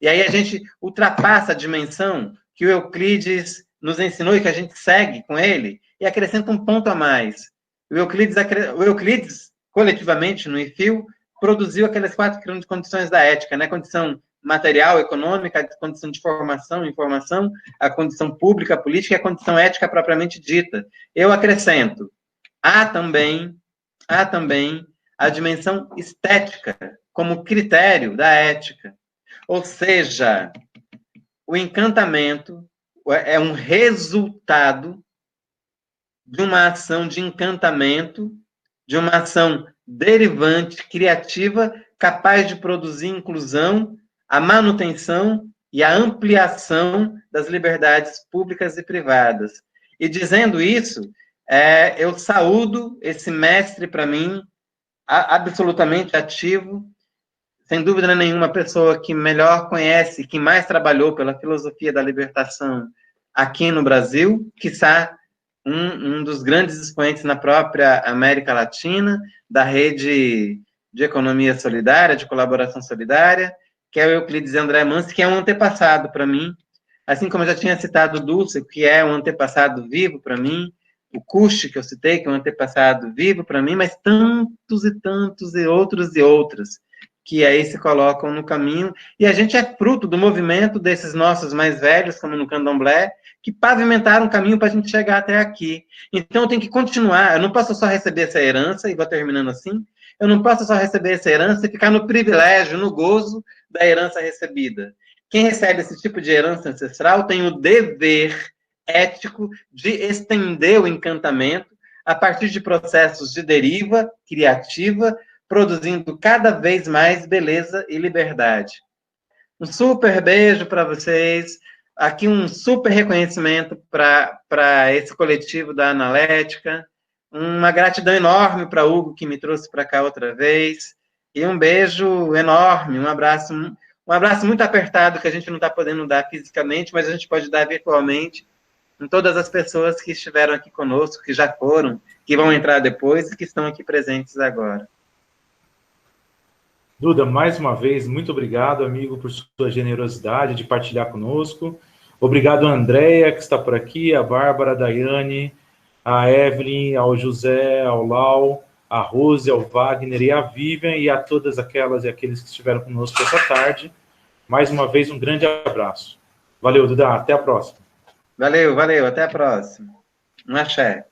E aí a gente ultrapassa a dimensão que o Euclides nos ensinou e que a gente segue com ele, e acrescenta um ponto a mais. O Euclides coletivamente, no IFIL, produziu aquelas 4 grandes condições da ética, né? Condição material, econômica, a condição de formação, informação, a condição pública, política e a condição ética propriamente dita. Eu acrescento, há também a dimensão estética como critério da ética. Ou seja, o encantamento é um resultado de uma ação de encantamento, de uma ação derivante, criativa, capaz de produzir inclusão, a manutenção e a ampliação das liberdades públicas e privadas. E dizendo isso, eu saúdo esse mestre, para mim, absolutamente ativo, sem dúvida nenhuma, a pessoa que melhor conhece, que mais trabalhou pela filosofia da libertação aqui no Brasil, quiçá um dos grandes expoentes na própria América Latina, da rede de economia solidária, de colaboração solidária, que é o Euclides André Mansi, que é um antepassado para mim, assim como eu já tinha citado o Dulce, que é um antepassado vivo para mim, o Cushi, que eu citei, que é um antepassado vivo para mim, mas tantos e outros, que aí se colocam no caminho, e a gente é fruto do movimento desses nossos mais velhos, como no Candomblé, que pavimentaram um caminho para a gente chegar até aqui. Então, eu tenho que continuar, eu não posso só receber essa herança, e vou terminando assim, eu não posso só receber essa herança e ficar no privilégio, no gozo da herança recebida. Quem recebe esse tipo de herança ancestral tem o dever ético de estender o encantamento a partir de processos de deriva criativa, produzindo cada vez mais beleza e liberdade. Um super beijo para vocês. Aqui um super reconhecimento para esse coletivo da Analética. Uma gratidão enorme para Hugo, que me trouxe para cá outra vez. E um beijo enorme, um abraço muito apertado, que a gente não está podendo dar fisicamente, mas a gente pode dar virtualmente, em todas as pessoas que estiveram aqui conosco, que já foram, que vão entrar depois e que estão aqui presentes agora. Duda, mais uma vez, muito obrigado, amigo, por sua generosidade de partilhar conosco. Obrigado a Andréia, que está por aqui, a Bárbara, a Daiane, a Evelyn, ao José, ao Lau, a Rose, ao Wagner e a Vivian, e a todas aquelas e aqueles que estiveram conosco essa tarde. Mais uma vez, um grande abraço. Valeu, Duda, até a próxima. Valeu, até a próxima. Um axé.